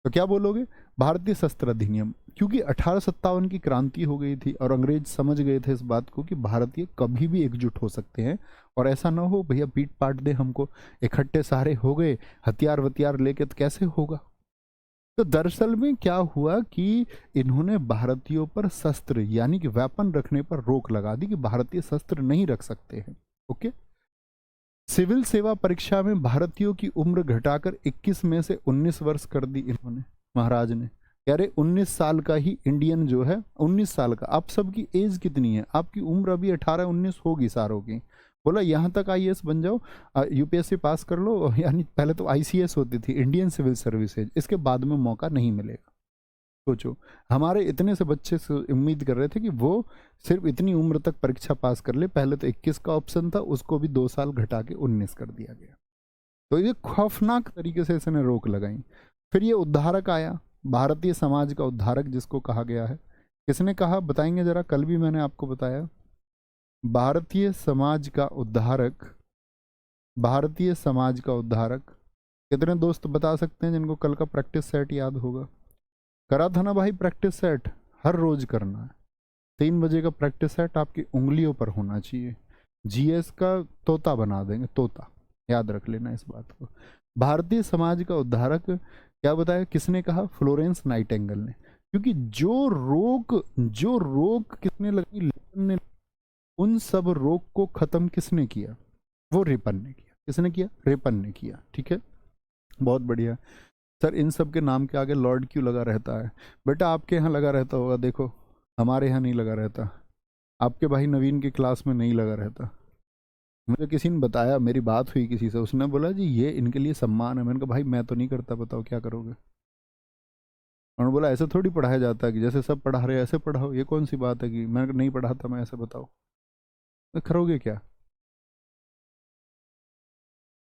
तो क्या बोलोगे, भारतीय शस्त्र अधिनियम, क्योंकि 1857 की क्रांति हो गई थी और अंग्रेज समझ गए थे इस बात को कि भारतीय कभी भी एकजुट हो सकते हैं, और ऐसा ना हो भैया पीट पाट दे हमको, इकट्ठे सारे हो गए हथियार वथियार लेके, तो कैसे होगा। तो दरअसल में क्या हुआ कि इन्होंने भारतीयों पर शस्त्र यानी कि वेपन रखने पर रोक लगा दी कि भारतीय शस्त्र नहीं रख सकते हैं, ओके। सिविल सेवा परीक्षा में भारतीयों की उम्र घटाकर 21 में से 19 वर्ष कर दी इन्होंने, महाराज ने। कह रहे 19 साल का ही इंडियन जो है, 19 साल का। आप सबकी एज कितनी है, आपकी उम्र अभी 18-19 होगी सारों की। बोला यहाँ तक आईएएस बन जाओ, यूपीएससी पास कर लो, यानी पहले तो आईसीएस होती थी, इंडियन सिविल सर्विसेज, इसके बाद में मौका नहीं मिलेगा। सोचो, हमारे इतने से बच्चे से उम्मीद कर रहे थे कि वो सिर्फ इतनी उम्र तक परीक्षा पास कर ले। पहले तो 21 का ऑप्शन था, उसको भी 2 साल घटा के 19 कर दिया गया। तो ये खौफनाक तरीके से इसने रोक लगाई। फिर ये उद्धारक आया, भारतीय समाज का उद्धारक जिसको कहा गया है। किसने कहा बताएंगे जरा, कल भी मैंने आपको बताया। भारतीय समाज का उद्धारक, भारतीय समाज का उद्धारक। कितने दोस्त बता सकते हैं जिनको कल का प्रैक्टिस सेट याद होगा। करा था ना भाई प्रैक्टिस सेट, हर रोज करना है। 3 बजे का प्रैक्टिस सेट आपकी उंगलियों पर होना चाहिए। जीएस का तोता बना देंगे, तोता, याद रख लेना इस बात को। भारतीय समाज का उद्धारक क्या बताया, किसने कहा, फ्लोरेंस नाइटिंगेल ने। क्योंकि जो रोक किसने लगाई, लिटन ने। उन सब रोक को खत्म किसने किया, वो रिपन ने किया। किसने किया, रिपन ने किया, ठीक है। बहुत बढ़िया सर, इन सब के नाम के आगे लॉर्ड क्यों लगा रहता है। बेटा आपके यहाँ लगा रहता होगा, देखो हमारे यहाँ नहीं लगा रहता, आपके भाई नवीन की क्लास में नहीं लगा रहता। मुझे किसी ने बताया, मेरी बात हुई किसी से, उसने बोला जी ये इनके लिए सम्मान है। मैंने कहा भाई मैं तो नहीं करता, बताओ क्या करोगे। उन्होंने बोला ऐसे थोड़ी पढ़ाया जाता है कि जैसे सब पढ़ा रहे ऐसे पढ़ाओ, ये कौन सी बात है कि मैं नहीं पढ़ाता मैं ऐसे, बताओ तो करोगे क्या।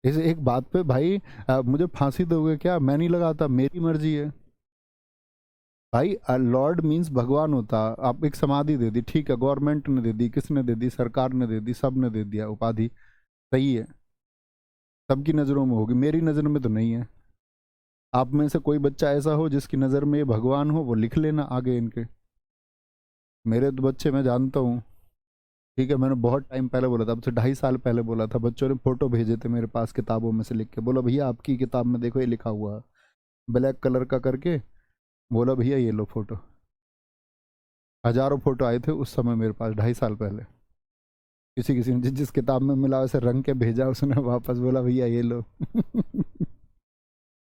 इस एक बात पे भाई मुझे फांसी दोगे क्या, मैं नहीं लगाता, मेरी मर्जी है भाई। लॉर्ड मीन्स भगवान होता। आप एक समाधि दे दी, ठीक है, गवर्नमेंट ने दे दी, किसने दे दी, सरकार ने दे दी, सब ने दे दिया उपाधि, सही है, सबकी नज़रों में होगी, मेरी नज़र में तो नहीं है। आप में से कोई बच्चा ऐसा हो जिसकी नज़र में ये भगवान हो, वो लिख लेना आगे इनके। मेरे तो बच्चे मैं जानता हूँ, ठीक है, मैंने बहुत टाइम पहले बोला था, अब से 2.5 साल पहले बोला था। बच्चों ने फोटो भेजे थे मेरे पास किताबों में से लिख के, बोला भैया आपकी किताब में देखो ये लिखा हुआ है। ब्लैक कलर का करके, बोला भैया ये लो फोटो। हजारों फोटो आए थे उस समय मेरे पास, 2.5 साल पहले। किसी किसी ने जिस जिस किताब में मिला वैसे रंग के भेजा, उसने वापस बोला भैया ये लो।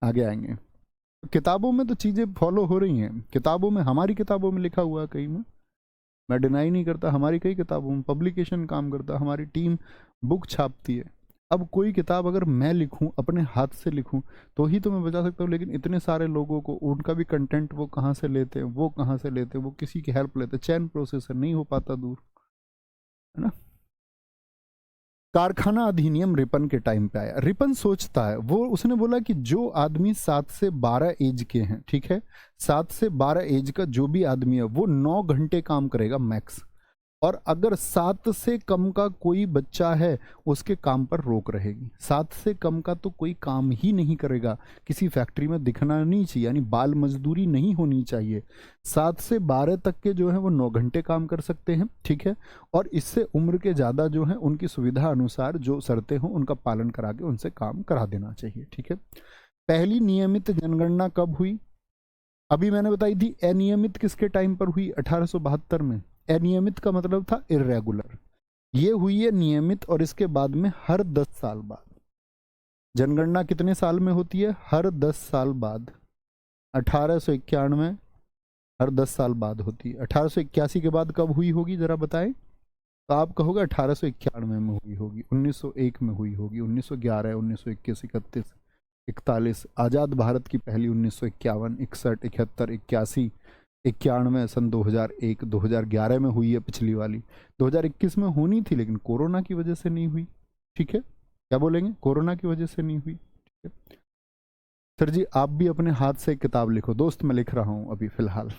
आगे आएंगे। किताबों में तो चीज़ें फॉलो हो रही हैं, किताबों में, हमारी किताबों में लिखा हुआ है कहीं में, मैं डिनाई नहीं करता, हमारी कई किताबों में पब्लिकेशन काम करता है, हमारी टीम बुक छापती है। अब कोई किताब अगर मैं लिखूं, अपने हाथ से लिखूं, तो ही तो मैं बचा सकता हूँ, लेकिन इतने सारे लोगों को उनका भी कंटेंट वो कहाँ से लेते हैं, वो कहाँ से लेते हैं, वो किसी की हेल्प लेते हैं, चैन प्रोसेसर नहीं हो पाता दूर, है ना। कारखाना अधिनियम रिपन के टाइम पे आया। रिपन सोचता है, वो उसने बोला कि जो आदमी 7 से 12 एज के हैं, ठीक है, 7 से 12 एज का जो भी आदमी है वो 9 घंटे काम करेगा मैक्स, और अगर 7 से कम का कोई बच्चा है उसके काम पर रोक रहेगी। 7 से कम का तो कोई काम ही नहीं करेगा, किसी फैक्ट्री में दिखना नहीं चाहिए, यानी बाल मजदूरी नहीं होनी चाहिए। 7 से 12 तक के जो है वो 9 घंटे काम कर सकते हैं, ठीक है, और इससे उम्र के ज़्यादा जो है उनकी सुविधा अनुसार जो शर्तें हों उनका पालन करा के उनसे काम करा देना चाहिए, ठीक है। पहली नियमित जनगणना कब हुई? अभी मैंने बताई थी। अनियमित किसके टाइम पर हुई? 1872 में। अनियमित का मतलब था इरेगुलर, ये हुई है नियमित, और इसके बाद में हर 10 साल बाद। जनगणना कितने साल में होती है? हर 10 साल बाद। 1891 हर 10 साल बाद होती है। 1881 के बाद कब हुई होगी जरा बताएं? तो आप कहोगे 1891 में हुई होगी, 1901 में हुई होगी, 1911, 1921, 31, 41, आज़ाद भारत की पहली 1951, 61, 71, 81, 91, सन 2001, 2011 में हुई है पिछली वाली। 2021 में होनी थी लेकिन कोरोना की वजह से नहीं हुई, ठीक है। क्या बोलेंगे? कोरोना की वजह से नहीं हुई, ठीक है। सर जी आप भी अपने हाथ से एक किताब लिखो। दोस्त मैं लिख रहा हूँ अभी फ़िलहाल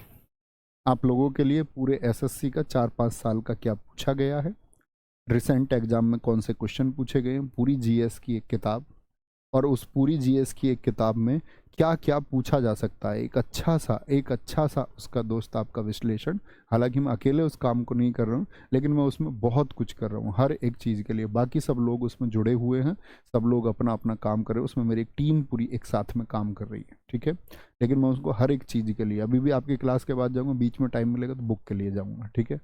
आप लोगों के लिए पूरे एसएससी का 4-5 साल का क्या पूछा गया है, रिसेंट एग्जाम में कौन से क्वेश्चन पूछे गए हैं, पूरी जीएस की एक किताब, और उस पूरी जीएस की एक किताब में क्या क्या पूछा जा सकता है, एक अच्छा सा उसका दोस्त आपका विश्लेषण। हालांकि मैं अकेले उस काम को नहीं कर रहा हूँ, लेकिन मैं उसमें बहुत कुछ कर रहा हूँ हर एक चीज़ के लिए। बाकी सब लोग उसमें जुड़े हुए हैं, सब लोग अपना अपना काम कर रहे हैं, उसमें मेरी एक टीम पूरी एक साथ में काम कर रही है, ठीक है। लेकिन मैं उसको हर एक चीज़ के लिए, अभी भी आपकी क्लास के बाद जाऊँगा, बीच में टाइम मिलेगा तो बुक के लिए जाऊँगा, ठीक है।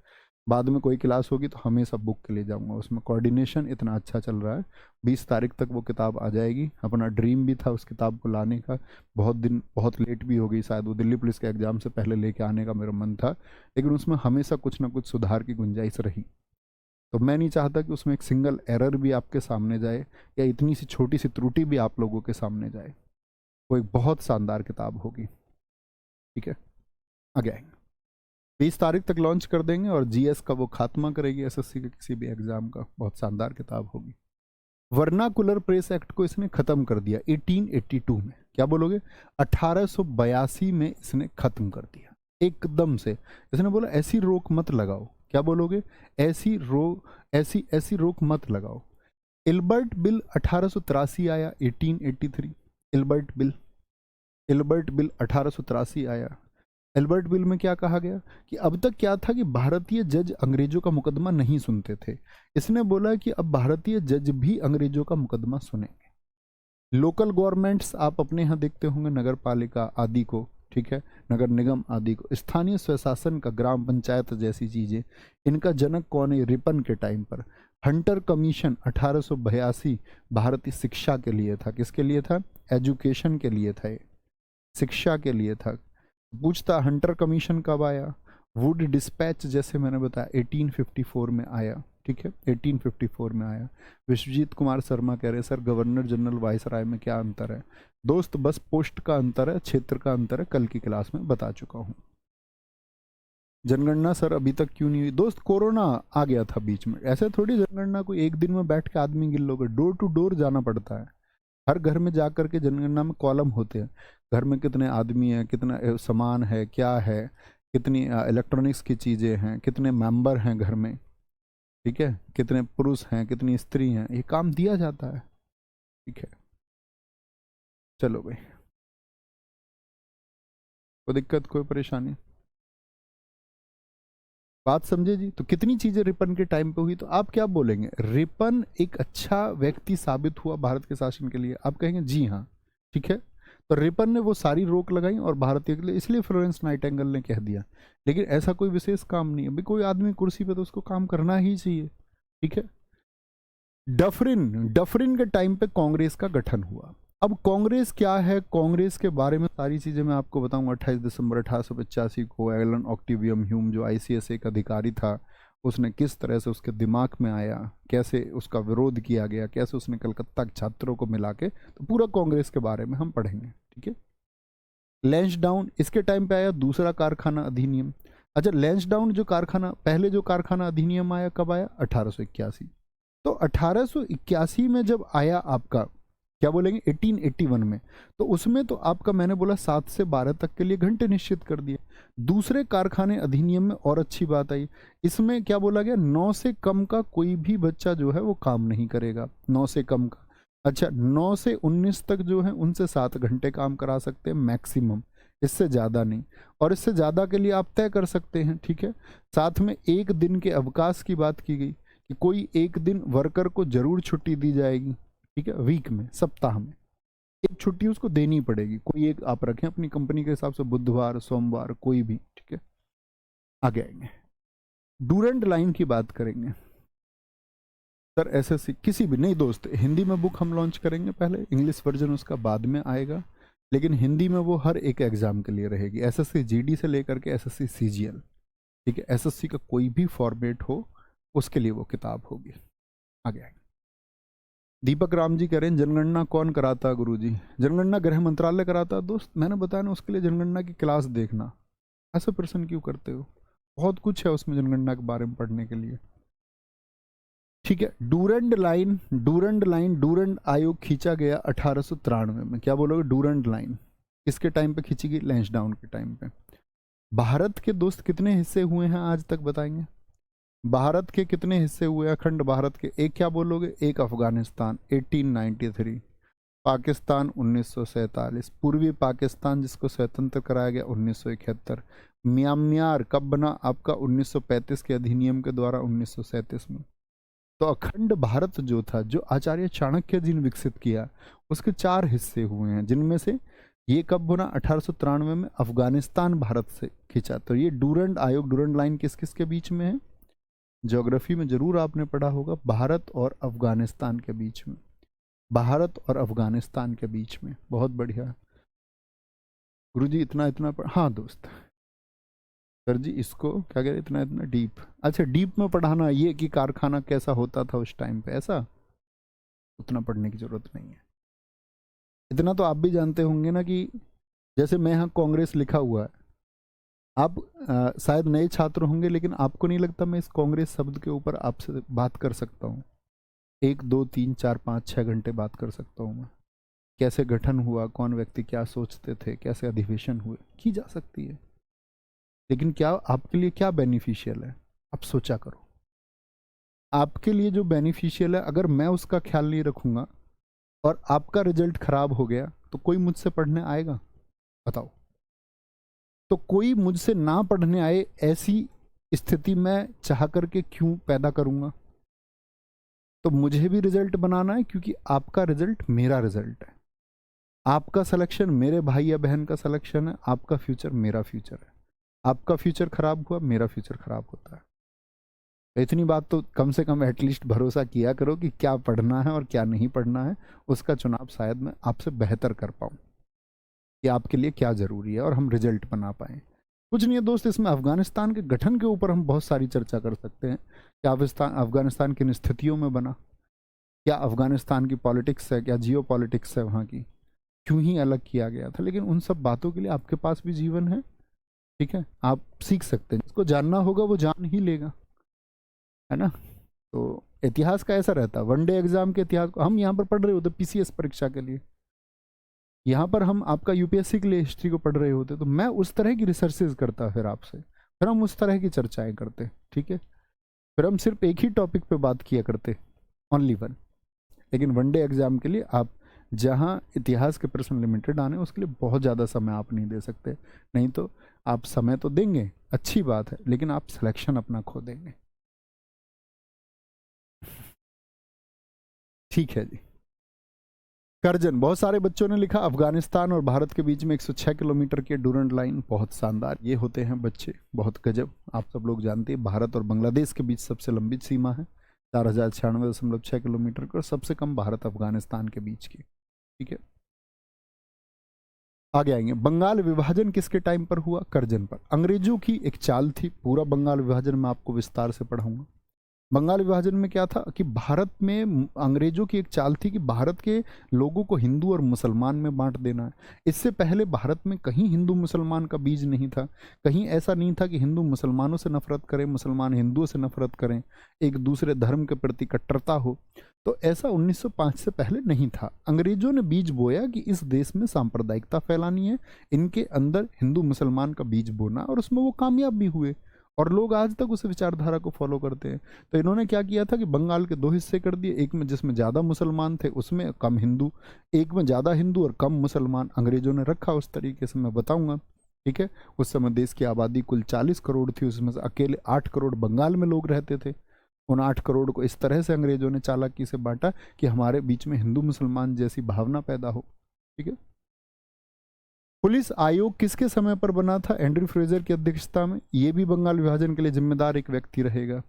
बाद में कोई क्लास होगी तो हमेशा बुक के लिए जाऊँगा। उसमें कोऑर्डिनेशन इतना अच्छा चल रहा है, 20 तारीख तक वो किताब आ जाएगी। अपना ड्रीम भी था उस किताब को लाने का, बहुत लेट भी हो गई शायद, वो दिल्ली पुलिस के एग्ज़ाम से पहले लेके आने का मेरा मन था, लेकिन उसमें हमेशा कुछ ना कुछ सुधार की गुंजाइश रही। तो मैं नहीं चाहता कि उसमें एक सिंगल एरर भी आपके सामने जाए, या इतनी सी छोटी सी त्रुटि भी आप लोगों के सामने जाए। वो एक बहुत शानदार किताब होगी, ठीक है। आगे आएंगे, 20 तारीख तक लॉन्च कर देंगे, और जीएस का वो खात्मा करेगी एसएससी के किसी भी एग्जाम का। बहुत शानदार किताब होगी। वर्नाकुलर प्रेस एक्ट को इसने खत्म कर दिया 1882 में। क्या बोलोगे? 1882 में इसने खत्म कर दिया एकदम से। इसने बोला ऐसी रोक मत लगाओ। क्या बोलोगे? ऐसी रोक मत लगाओ। इल्बर्ट बिल 1883 आया, 1883। इल्बर्ट बिल 1883 आया। एल्बर्ट बिल में क्या कहा गया कि अब तक क्या था कि भारतीय जज अंग्रेजों का मुकदमा नहीं सुनते थे। इसने बोला कि अब भारतीय जज भी अंग्रेजों का मुकदमा सुनेंगे। लोकल गवर्नमेंट्स आप अपने यहाँ देखते होंगे, नगर पालिका आदि को, ठीक है, नगर निगम आदि को, स्थानीय स्वशासन का, ग्राम पंचायत जैसी चीज़ें, इनका जनक कौन है? रिपन के टाइम पर हंटर कमीशन 1882 भारतीय शिक्षा के लिए था। किसके लिए था? एजुकेशन के लिए था, शिक्षा के लिए था। पूछता हंटर कमीशन कब आया? वुड डिस्पैच जैसे मैंने बताया 1854 में आया, ठीक है, 1854 में आया। विश्वजीत कुमार शर्मा कह रहे हैं सर गवर्नर जनरल वायसराय में क्या अंतर है? दोस्त बस पोस्ट का अंतर है, क्षेत्र का अंतर है, कल की क्लास में बता चुका हूँ। जनगणना सर अभी तक क्यों नहीं हुई? दोस्त कोरोना आ गया था बीच में, ऐसे थोड़ी जनगणना को एक दिन में बैठ के आदमी गिन लोगे, डोर टू डोर जाना पड़ता है। हर घर में जा कर के जनगणना में कॉलम होते हैं, घर में कितने आदमी हैं, कितना सामान है, क्या है, कितनी इलेक्ट्रॉनिक्स की चीज़ें हैं, कितने मेंबर हैं घर में, ठीक है, कितने पुरुष हैं, कितनी स्त्री हैं, ये काम दिया जाता है, ठीक है। चलो भाई, कोई दिक्कत, कोई परेशानी, बात समझे जी? तो कितनी चीजें रिपन के टाइम पे हुई, तो आप क्या बोलेंगे? रिपन एक अच्छा व्यक्ति साबित हुआ भारत के शासन के लिए? आप कहेंगे जी हाँ, ठीक है। तो रिपन ने वो सारी रोक लगाई और भारतीय के लिए, इसलिए फ्लोरेंस नाइटिंगेल ने कह दिया। लेकिन ऐसा कोई विशेष काम नहीं है भाई, कोई आदमी कुर्सी पे तो उसको काम करना ही चाहिए, ठीक है। डफरिन डफरिन के टाइम पे कांग्रेस का गठन हुआ। अब कांग्रेस क्या है, कांग्रेस के बारे में सारी चीजें मैं आपको बताऊंगा। 28 दिसंबर 1885 को एलन ऑक्टिवियम ह्यूम, जो आईसीएसए का अधिकारी था, उसने किस तरह से उसके दिमाग में आया, कैसे उसका विरोध किया गया, कैसे उसने कलकत्ता के छात्रों को मिला के, तो पूरा कांग्रेस के बारे में हम पढ़ेंगे, ठीक है। लैंसडाउन, इसके टाइम पे आया दूसरा कारखाना अधिनियम। अच्छा, लैंसडाउन जो कारखाना, पहले जो कारखाना अधिनियम आया कब आया, 1881। तो 1881 में जब आया आपका, क्या बोलेंगे, 1881 में, तो उसमें तो आपका मैंने बोला 7 से 12 तक के लिए घंटे निश्चित कर दिए। दूसरे कारखाने अधिनियम में और अच्छी बात आई, इसमें क्या बोला गया, 9 से कम का कोई भी बच्चा जो है वो काम नहीं करेगा, 9 से कम का। अच्छा, 9 से 19 तक जो है उनसे 7 घंटे काम करा सकते हैं मैक्सिमम, इससे ज़्यादा नहीं। और इससे ज़्यादा के लिए आप तय कर सकते हैं, ठीक है। साथ में एक दिन के अवकाश की बात की गई कि कोई एक दिन वर्कर को जरूर छुट्टी दी जाएगी, ठीक है, वीक में, सप्ताह में एक छुट्टी उसको देनी पड़ेगी, कोई एक आप रखें अपनी कंपनी के हिसाब से, बुधवार, सोमवार, कोई भी, ठीक है। आगे आएंगे, डूरंड लाइन की बात करेंगे। सर एसएससी किसी भी नहीं दोस्त, हिंदी में बुक हम लॉन्च करेंगे पहले, इंग्लिश वर्जन उसका बाद में आएगा, लेकिन हिंदी में वो हर एक एग्जाम के लिए रहेगी, एसएससी जीडी से लेकर के एसएससी सीजीएल, ठीक है। एसएससी का कोई भी फॉर्मेट हो उसके लिए वो किताब होगी। आगे आएंगे, दीपक राम जी कह रहे हैं जनगणना कौन कराता है गुरुजी? जनगणना गृह मंत्रालय कराता है दोस्त, मैंने बताया ना, उसके लिए जनगणना की क्लास देखना। ऐसा प्रश्न क्यों करते हो, बहुत कुछ है उसमें जनगणना के बारे में पढ़ने के लिए, ठीक है। डूरंड लाइन, डूरंड आयोग खींचा गया 1893 में। क्या बोलोगे, डूरंड लाइन किसके टाइम पे खींची गई, लैंसडाउन के टाइम पे। भारत के दोस्त कितने हिस्से हुए हैं आज तक बताएंगे, भारत के कितने हिस्से हुए, अखंड भारत के? एक क्या बोलोगे, एक अफगानिस्तान 1893, पाकिस्तान 1947, पूर्वी पाकिस्तान जिसको स्वतंत्र कराया गया 1971, म्यांमार कब बना आपका, 1935 के अधिनियम के द्वारा 1937 में। तो अखंड भारत जो था, जो आचार्य चाणक्य जी ने विकसित किया, उसके 4 हिस्से हुए हैं, जिनमें से ये कब बना, 1893 में अफगानिस्तान भारत से खींचा। तो ये डूरंड आयोग, डूरंड लाइन किस किस के बीच में है, ज्योग्राफी में जरूर आपने पढ़ा होगा, भारत और अफगानिस्तान के बीच में, भारत और अफगानिस्तान के बीच में। बहुत बढ़िया गुरुजी, इतना इतना हाँ दोस्त, सर जी इसको क्या कह रहे, इतना इतना डीप, अच्छा डीप में पढ़ाना ये कि कारखाना कैसा होता था उस टाइम पे, ऐसा उतना पढ़ने की जरूरत नहीं है। इतना तो आप भी जानते होंगे ना कि जैसे मैं यहाँ कांग्रेस लिखा हुआ है, आप शायद नए छात्र होंगे, लेकिन आपको नहीं लगता मैं इस कांग्रेस शब्द के ऊपर आपसे बात कर सकता हूँ, 1 2 3 4 5 6 घंटे बात कर सकता हूँ मैं। कैसे गठन हुआ, कौन व्यक्ति क्या सोचते थे, कैसे अधिवेशन हुए, की जा सकती है। लेकिन क्या आपके लिए क्या बेनिफिशियल है, आप सोचा करो। आपके लिए जो बेनिफिशियल है, अगर मैं उसका ख्याल नहीं रखूंगा और आपका रिजल्ट खराब हो गया, तो कोई मुझसे पढ़ने आएगा, बताओ? तो कोई मुझसे ना पढ़ने आए ऐसी स्थिति मैं चाह करके क्यों पैदा करूंगा? तो मुझे भी रिजल्ट बनाना है, क्योंकि आपका रिजल्ट मेरा रिजल्ट है, आपका सिलेक्शन मेरे भाई या बहन का सिलेक्शन है, आपका फ्यूचर मेरा फ्यूचर है। आपका फ्यूचर खराब हुआ, मेरा फ्यूचर खराब होता है। तो इतनी बात तो कम से कम एटलीस्ट भरोसा किया करो कि क्या पढ़ना है और क्या नहीं पढ़ना है, उसका चुनाव शायद मैं आपसे बेहतर कर पाऊँ कि आपके लिए क्या ज़रूरी है और हम रिजल्ट बना पाएँ। कुछ नहीं है दोस्त, इसमें अफगानिस्तान के गठन के ऊपर हम बहुत सारी चर्चा कर सकते हैं। क्या अफगानिस्तान किन स्थितियों में बना, क्या अफगानिस्तान की पॉलिटिक्स है, क्या जियो पॉलिटिक्स है वहाँ की, क्यों ही अलग किया गया था। लेकिन उन सब बातों के लिए आपके पास भी जीवन है, ठीक है, आप सीख सकते हैं। जिसको जानना होगा वो जान ही लेगा, है ना। तो इतिहास का ऐसा रहता है, वनडे एग्जाम के इतिहास को हम यहाँ पर पढ़ रहे होते पीसीएस परीक्षा के लिए, यहाँ पर हम आपका यूपीएससी के लिए हिस्ट्री को पढ़ रहे होते, तो मैं उस तरह की रिसर्चेज करता फिर आपसे, फिर हम उस तरह की चर्चाएं करते, ठीक है। फिर हम सिर्फ एक ही टॉपिक पे बात किया करते, ओनली वन। लेकिन वनडे एग्जाम के लिए आप जहाँ इतिहास के प्रश्न लिमिटेड आने, उसके लिए बहुत ज़्यादा समय आप नहीं दे सकते। नहीं तो आप समय तो देंगे, अच्छी बात है, लेकिन आप सिलेक्शन अपना खो देंगे। ठीक है जी। करजन, बहुत सारे बच्चों ने लिखा अफगानिस्तान और भारत के बीच में 106 किलोमीटर की डूरंट लाइन। बहुत शानदार, ये होते हैं बच्चे, बहुत गजब। आप सब लोग जानते हैं भारत और बांग्लादेश के बीच सबसे लंबी सीमा है 4096.6 किलोमीटर की, और सबसे कम भारत अफगानिस्तान के बीच की। ठीक है, आगे आएंगे। बंगाल विभाजन किसके टाइम पर हुआ? करजन पर। अंग्रेजों की एक चाल थी, पूरा बंगाल विभाजन मैं आपको विस्तार से पढ़ाऊंगा। बंगाल विभाजन में क्या था कि भारत में अंग्रेजों की एक चाल थी कि भारत के लोगों को हिंदू और मुसलमान में बांट देना है। इससे पहले भारत में कहीं हिंदू मुसलमान का बीज नहीं था, कहीं ऐसा नहीं था कि हिंदू मुसलमानों से नफरत करें, मुसलमान हिंदुओं से नफरत करें, एक दूसरे धर्म के प्रति कट्टरता हो। तो ऐसा 1905 से पहले नहीं था। अंग्रेजों ने बीज बोया कि इस देश में सांप्रदायिकता फैलानी है, इनके अंदर हिंदू मुसलमान का बीज बोना, और उसमें वो कामयाब भी हुए, और लोग आज तक उस विचारधारा को फॉलो करते हैं। तो इन्होंने क्या किया था कि बंगाल के दो हिस्से कर दिए, एक में जिसमें ज़्यादा मुसलमान थे उसमें कम हिंदू, एक में ज़्यादा हिंदू और कम मुसलमान। अंग्रेजों ने रखा उस तरीके से, मैं बताऊंगा। ठीक है, उस समय देश की आबादी कुल 40 करोड़ थी, उसमें से अकेले 8 करोड़ बंगाल में लोग रहते थे। उन 8 करोड़ को इस तरह से अंग्रेजों ने चालाकी से बांटा कि हमारे बीच में हिंदू मुसलमान जैसी भावना पैदा हो। ठीक है, पुलिस आयोग किसके समय पर बना था? एंड्रयू फ्रेजर की अध्यक्षता में। ये भी बंगाल विभाजन के लिए जिम्मेदार एक व्यक्ति रहेगा।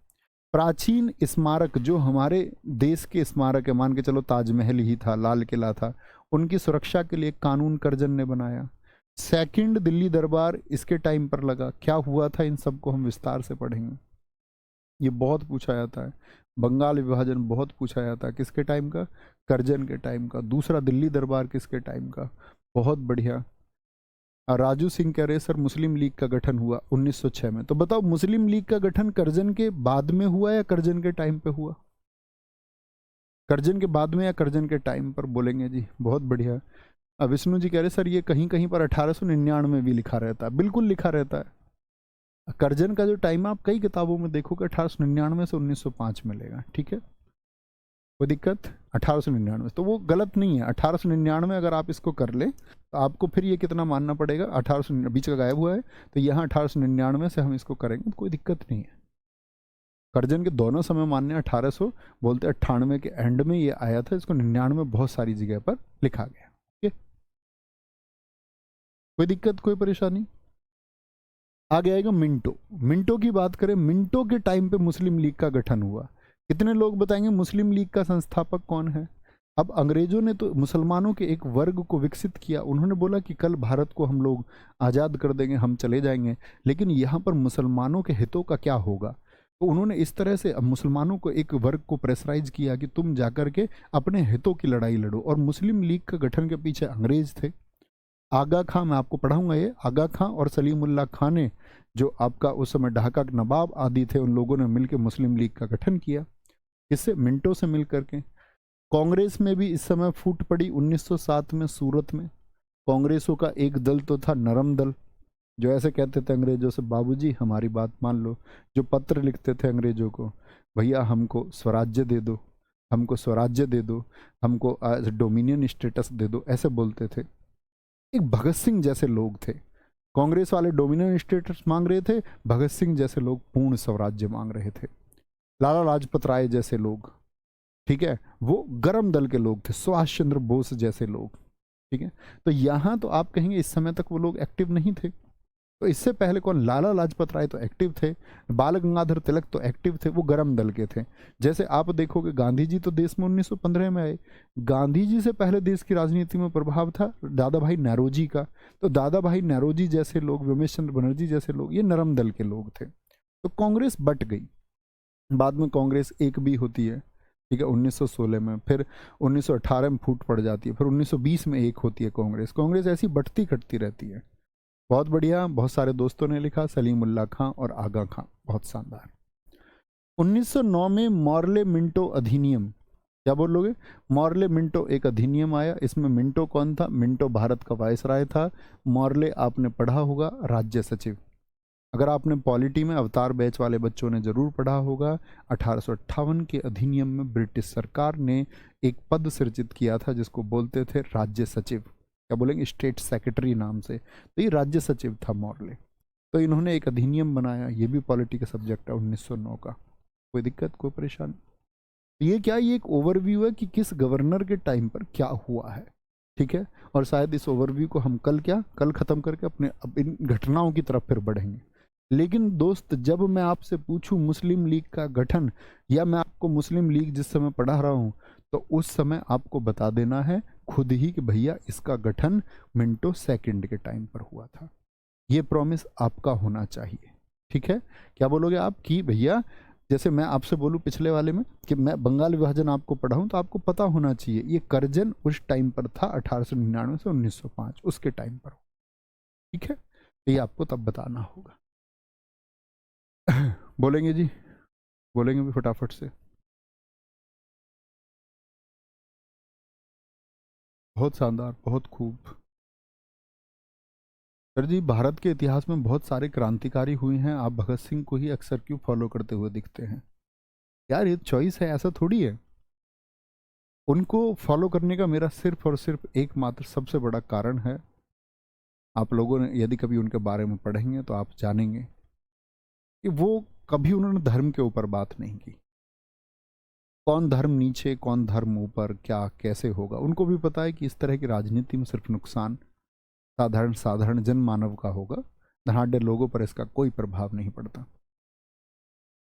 प्राचीन स्मारक जो हमारे देश के स्मारक है, मान के चलो ताजमहल ही था, लाल किला था, उनकी सुरक्षा के लिए कानून करजन ने बनाया। सेकंड दिल्ली दरबार इसके टाइम पर लगा। क्या हुआ था, इन सबको हम विस्तार से पढ़ेंगे। ये बहुत पूछा जाता है, बंगाल विभाजन बहुत पूछा जाता है। किसके टाइम का? करजन के टाइम का। दूसरा दिल्ली दरबार किसके टाइम का? बहुत बढ़िया। राजू सिंह कह रहे सर मुस्लिम लीग का गठन हुआ 1906 में। तो बताओ मुस्लिम लीग का गठन करजन के बाद में हुआ या करजन के टाइम पे हुआ? करजन के बाद में या करजन के टाइम पर? बोलेंगे जी, बहुत बढ़िया। अब विष्णु जी कह रहे सर ये कहीं कहीं पर 1899 में भी लिखा रहता है। बिल्कुल लिखा रहता है। करजन का जो टाइम आप कई किताबों में देखोगे 1899 से 1905 मिलेगा। ठीक है, कोई दिक्कत? 1899, तो वो गलत नहीं है। 1899 अगर आप इसको कर ले तो आपको फिर ये कितना मानना पड़ेगा? 1800 बीच का गायब हुआ है, तो यहाँ 1899 से हम इसको करेंगे तो कोई दिक्कत नहीं है। करजन के दोनों समय मान्य 1800 बोलते 98 के एंड में ये आया था, इसको 99 बहुत सारी जगह पर लिखा गया। ठीक है, कोई दिक्कत, कोई परेशानी? आगे आएगा मिंटो। मिंटो की बात करें, मिंटो के टाइम पे मुस्लिम लीग का गठन हुआ। कितने लोग बताएंगे मुस्लिम लीग का संस्थापक कौन है? अब अंग्रेजों ने तो मुसलमानों के एक वर्ग को विकसित किया। उन्होंने बोला कि कल भारत को हम लोग आज़ाद कर देंगे, हम चले जाएंगे, लेकिन यहाँ पर मुसलमानों के हितों का क्या होगा? तो उन्होंने इस तरह से मुसलमानों को एक वर्ग को प्रेशराइज किया कि तुम जाकर के अपने हितों की लड़ाई लड़ो। और मुस्लिम लीग का गठन के पीछे अंग्रेज थे। आगा खां, मैं आपको पढ़ाऊंगा ये, आगा खां और सलीमुल्लाह खां ने, जो आपका उस समय ढाका के नवाब आदि थे, उन लोगों ने मिलकर मुस्लिम लीग का गठन किया। इससे मिंटो से मिल करके कांग्रेस में भी इस समय फूट पड़ी 1907 में सूरत में। कांग्रेसों का एक दल तो था नरम दल, जो ऐसे कहते थे अंग्रेजों से, बाबूजी हमारी बात मान लो। जो पत्र लिखते थे अंग्रेजों को, भैया हमको स्वराज्य दे दो, हमको स्वराज्य दे दो, हमको डोमिनियन स्टेटस दे दो, ऐसे बोलते थे। एक भगत सिंह जैसे लोग थे। कांग्रेस वाले डोमिनियन स्टेटस मांग रहे थे, भगत सिंह जैसे लोग पूर्ण स्वराज्य मांग रहे थे। लाला लाजपत राय जैसे लोग, ठीक है, वो गरम दल के लोग थे। सुभाष चंद्र बोस जैसे लोग, ठीक है। तो यहाँ तो आप कहेंगे इस समय तक वो लोग एक्टिव नहीं थे। तो इससे पहले कौन? लाला लाजपत राय तो एक्टिव थे, बाल गंगाधर तिलक तो एक्टिव थे, वो गरम दल के थे। जैसे आप देखोगे गांधी जी तो देश में 1915 में आए। गांधी जी से पहले देश की राजनीति में प्रभाव था दादा भाई नेरोजी का। तो दादा भाई नेरोजी जैसे लोग, व्योमेश चंद्र बनर्जी जैसे लोग, ये नरम दल के लोग थे। तो कांग्रेस बट गई। बाद में कांग्रेस एक भी होती है, ठीक है, 1916 में, फिर 1918 में फूट पड़ जाती है, फिर 1920 में एक होती है कांग्रेस। कांग्रेस ऐसी बढ़ती घटती रहती है। बहुत बढ़िया, बहुत सारे दोस्तों ने लिखा सलीमुल्लाह खां और आगा खां, बहुत शानदार। 1909 में मॉर्ले मिंटो अधिनियम, क्या बोलोगे? मॉर्ले मिंटो एक अधिनियम आया। इसमें मिंटो कौन था? मिंटो भारत का वायसराय था। मॉर्ले आपने पढ़ा होगा, राज्य सचिव। अगर आपने पॉलिटी में अवतार बैच वाले बच्चों ने जरूर पढ़ा होगा। 1858 के अधिनियम में ब्रिटिश सरकार ने एक पद सृजित किया था जिसको बोलते थे राज्य सचिव, क्या बोलेंगे, स्टेट सेक्रेटरी नाम से। तो ये राज्य सचिव था मॉर्ले। तो इन्होंने एक अधिनियम बनाया, ये भी पॉलिटी का सब्जेक्ट है 1909 का। कोई दिक्कत, कोई परेशानी? ये क्या, ये एक ओवरव्यू है कि किस गवर्नर के टाइम पर क्या हुआ है, ठीक है। और शायद इस ओवरव्यू को हम कल ख़त्म करके अपने अब इन घटनाओं की तरफ फिर बढ़ेंगे। लेकिन दोस्त, जब मैं आपसे पूछूं मुस्लिम लीग का गठन, या मैं आपको मुस्लिम लीग जिस समय पढ़ा रहा हूं, तो उस समय आपको बता देना है खुद ही कि भैया इसका गठन मिंटो सेकंड के टाइम पर हुआ था। ये प्रॉमिस आपका होना चाहिए, ठीक है। क्या बोलोगे आप कि भैया, जैसे मैं आपसे बोलूं पिछले वाले में कि मैं बंगाल विभाजन आपको पढ़ाऊं, तो आपको पता होना चाहिए ये करजन उस टाइम पर था 1899 से 1905 उसके टाइम पर, ठीक है। तो ये आपको तब बताना होगा। बोलेंगे जी, बोलेंगे भी फटाफट से। बहुत शानदार, बहुत खूब। सर जी, भारत के इतिहास में बहुत सारे क्रांतिकारी हुए हैं, आप भगत सिंह को ही अक्सर क्यों फॉलो करते हुए दिखते हैं? यार ये चॉइस है, ऐसा थोड़ी है। उनको फॉलो करने का मेरा सिर्फ और सिर्फ एकमात्र सबसे बड़ा कारण है, आप लोगों ने यदि कभी उनके बारे में पढ़ेंगे तो आप जानेंगे कि वो कभी उन्होंने धर्म के ऊपर बात नहीं की। कौन धर्म नीचे, कौन धर्म ऊपर, क्या कैसे होगा, उनको भी पता है कि इस तरह की राजनीति में सिर्फ नुकसान साधारण साधारण जन मानव का होगा, धनाढ़ लोगों पर इसका कोई प्रभाव नहीं पड़ता।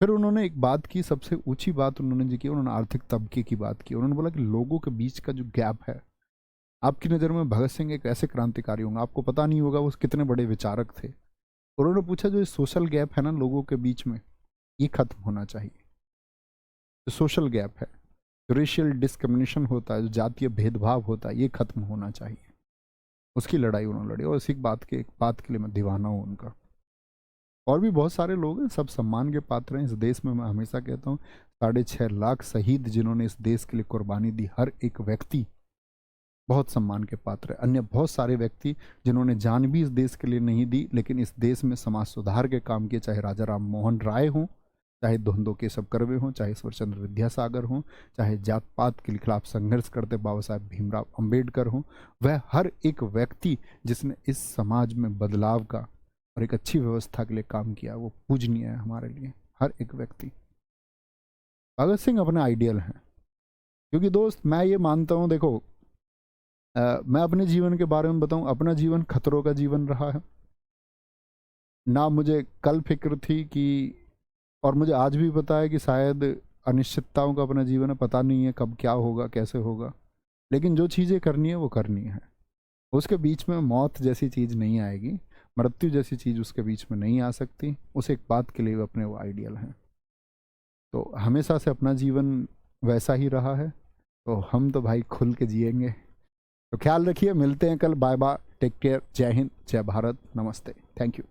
फिर उन्होंने एक बात की, सबसे ऊंची बात उन्होंने जो की, उन्होंने आर्थिक तबके की बात की। उन्होंने बोला कि लोगों के बीच का जो गैप है, आपकी नज़र में भगत सिंह एक ऐसे क्रांतिकारी होंगे, आपको पता नहीं होगा वो कितने बड़े विचारक थे। उन्होंने पूछा जो सोशल गैप है ना लोगों के बीच में, ये खत्म होना चाहिए। जो सोशल गैप है, जो रेशियल डिस्क्रिमिनेशन होता है, जो जातीय भेदभाव होता है, ये खत्म होना चाहिए। उसकी लड़ाई उन्होंने लड़ी, और इसी बात के लिए मैं दीवाना हूँ उनका। और भी बहुत सारे लोग हैं, सब सम्मान के पात्र हैं इस देश में। मैं हमेशा कहता हूँ 6.5 लाख शहीद जिन्होंने इस देश के लिए कुर्बानी दी, हर एक व्यक्ति बहुत सम्मान के पात्र है। अन्य बहुत सारे व्यक्ति जिन्होंने जान भी इस देश के लिए नहीं दी, लेकिन इस देश में समाज सुधार के काम किए, चाहे राजा राम मोहन राय हों, चाहे धोंदो केशव कर्वे हों, चाहे ईश्वरचंद्र विद्यासागर हों, चाहे जात पात के खिलाफ संघर्ष करते बाबा साहेब भीमराव अंबेडकर हों, वह हर एक व्यक्ति जिसने इस समाज में बदलाव का और एक अच्छी व्यवस्था के लिए काम किया, वो पूजनीय है हमारे लिए। हर एक व्यक्ति, भगत सिंह अपने आइडियल हैं। क्योंकि दोस्त, मैं ये मानता हूँ, देखो मैं अपने जीवन के बारे में बताऊं, अपना जीवन खतरों का जीवन रहा है ना। मुझे कल फिक्र थी कि, और मुझे आज भी पता है कि शायद अनिश्चितताओं का अपना जीवन है, पता नहीं है कब क्या होगा, कैसे होगा। लेकिन जो चीज़ें करनी है वो करनी है। उसके बीच में मौत जैसी चीज़ नहीं आएगी, मृत्यु जैसी चीज़ उसके बीच में नहीं आ सकती। उस एक बात के लिए वो अपने वो आइडियल हैं। तो हमेशा से अपना जीवन वैसा ही रहा है, तो हम तो भाई खुल के जिएंगे। तो ख्याल रखिए, मिलते हैं कल। बाय बाय, टेक केयर, जय हिंद, जय भारत, नमस्ते, थैंक यू।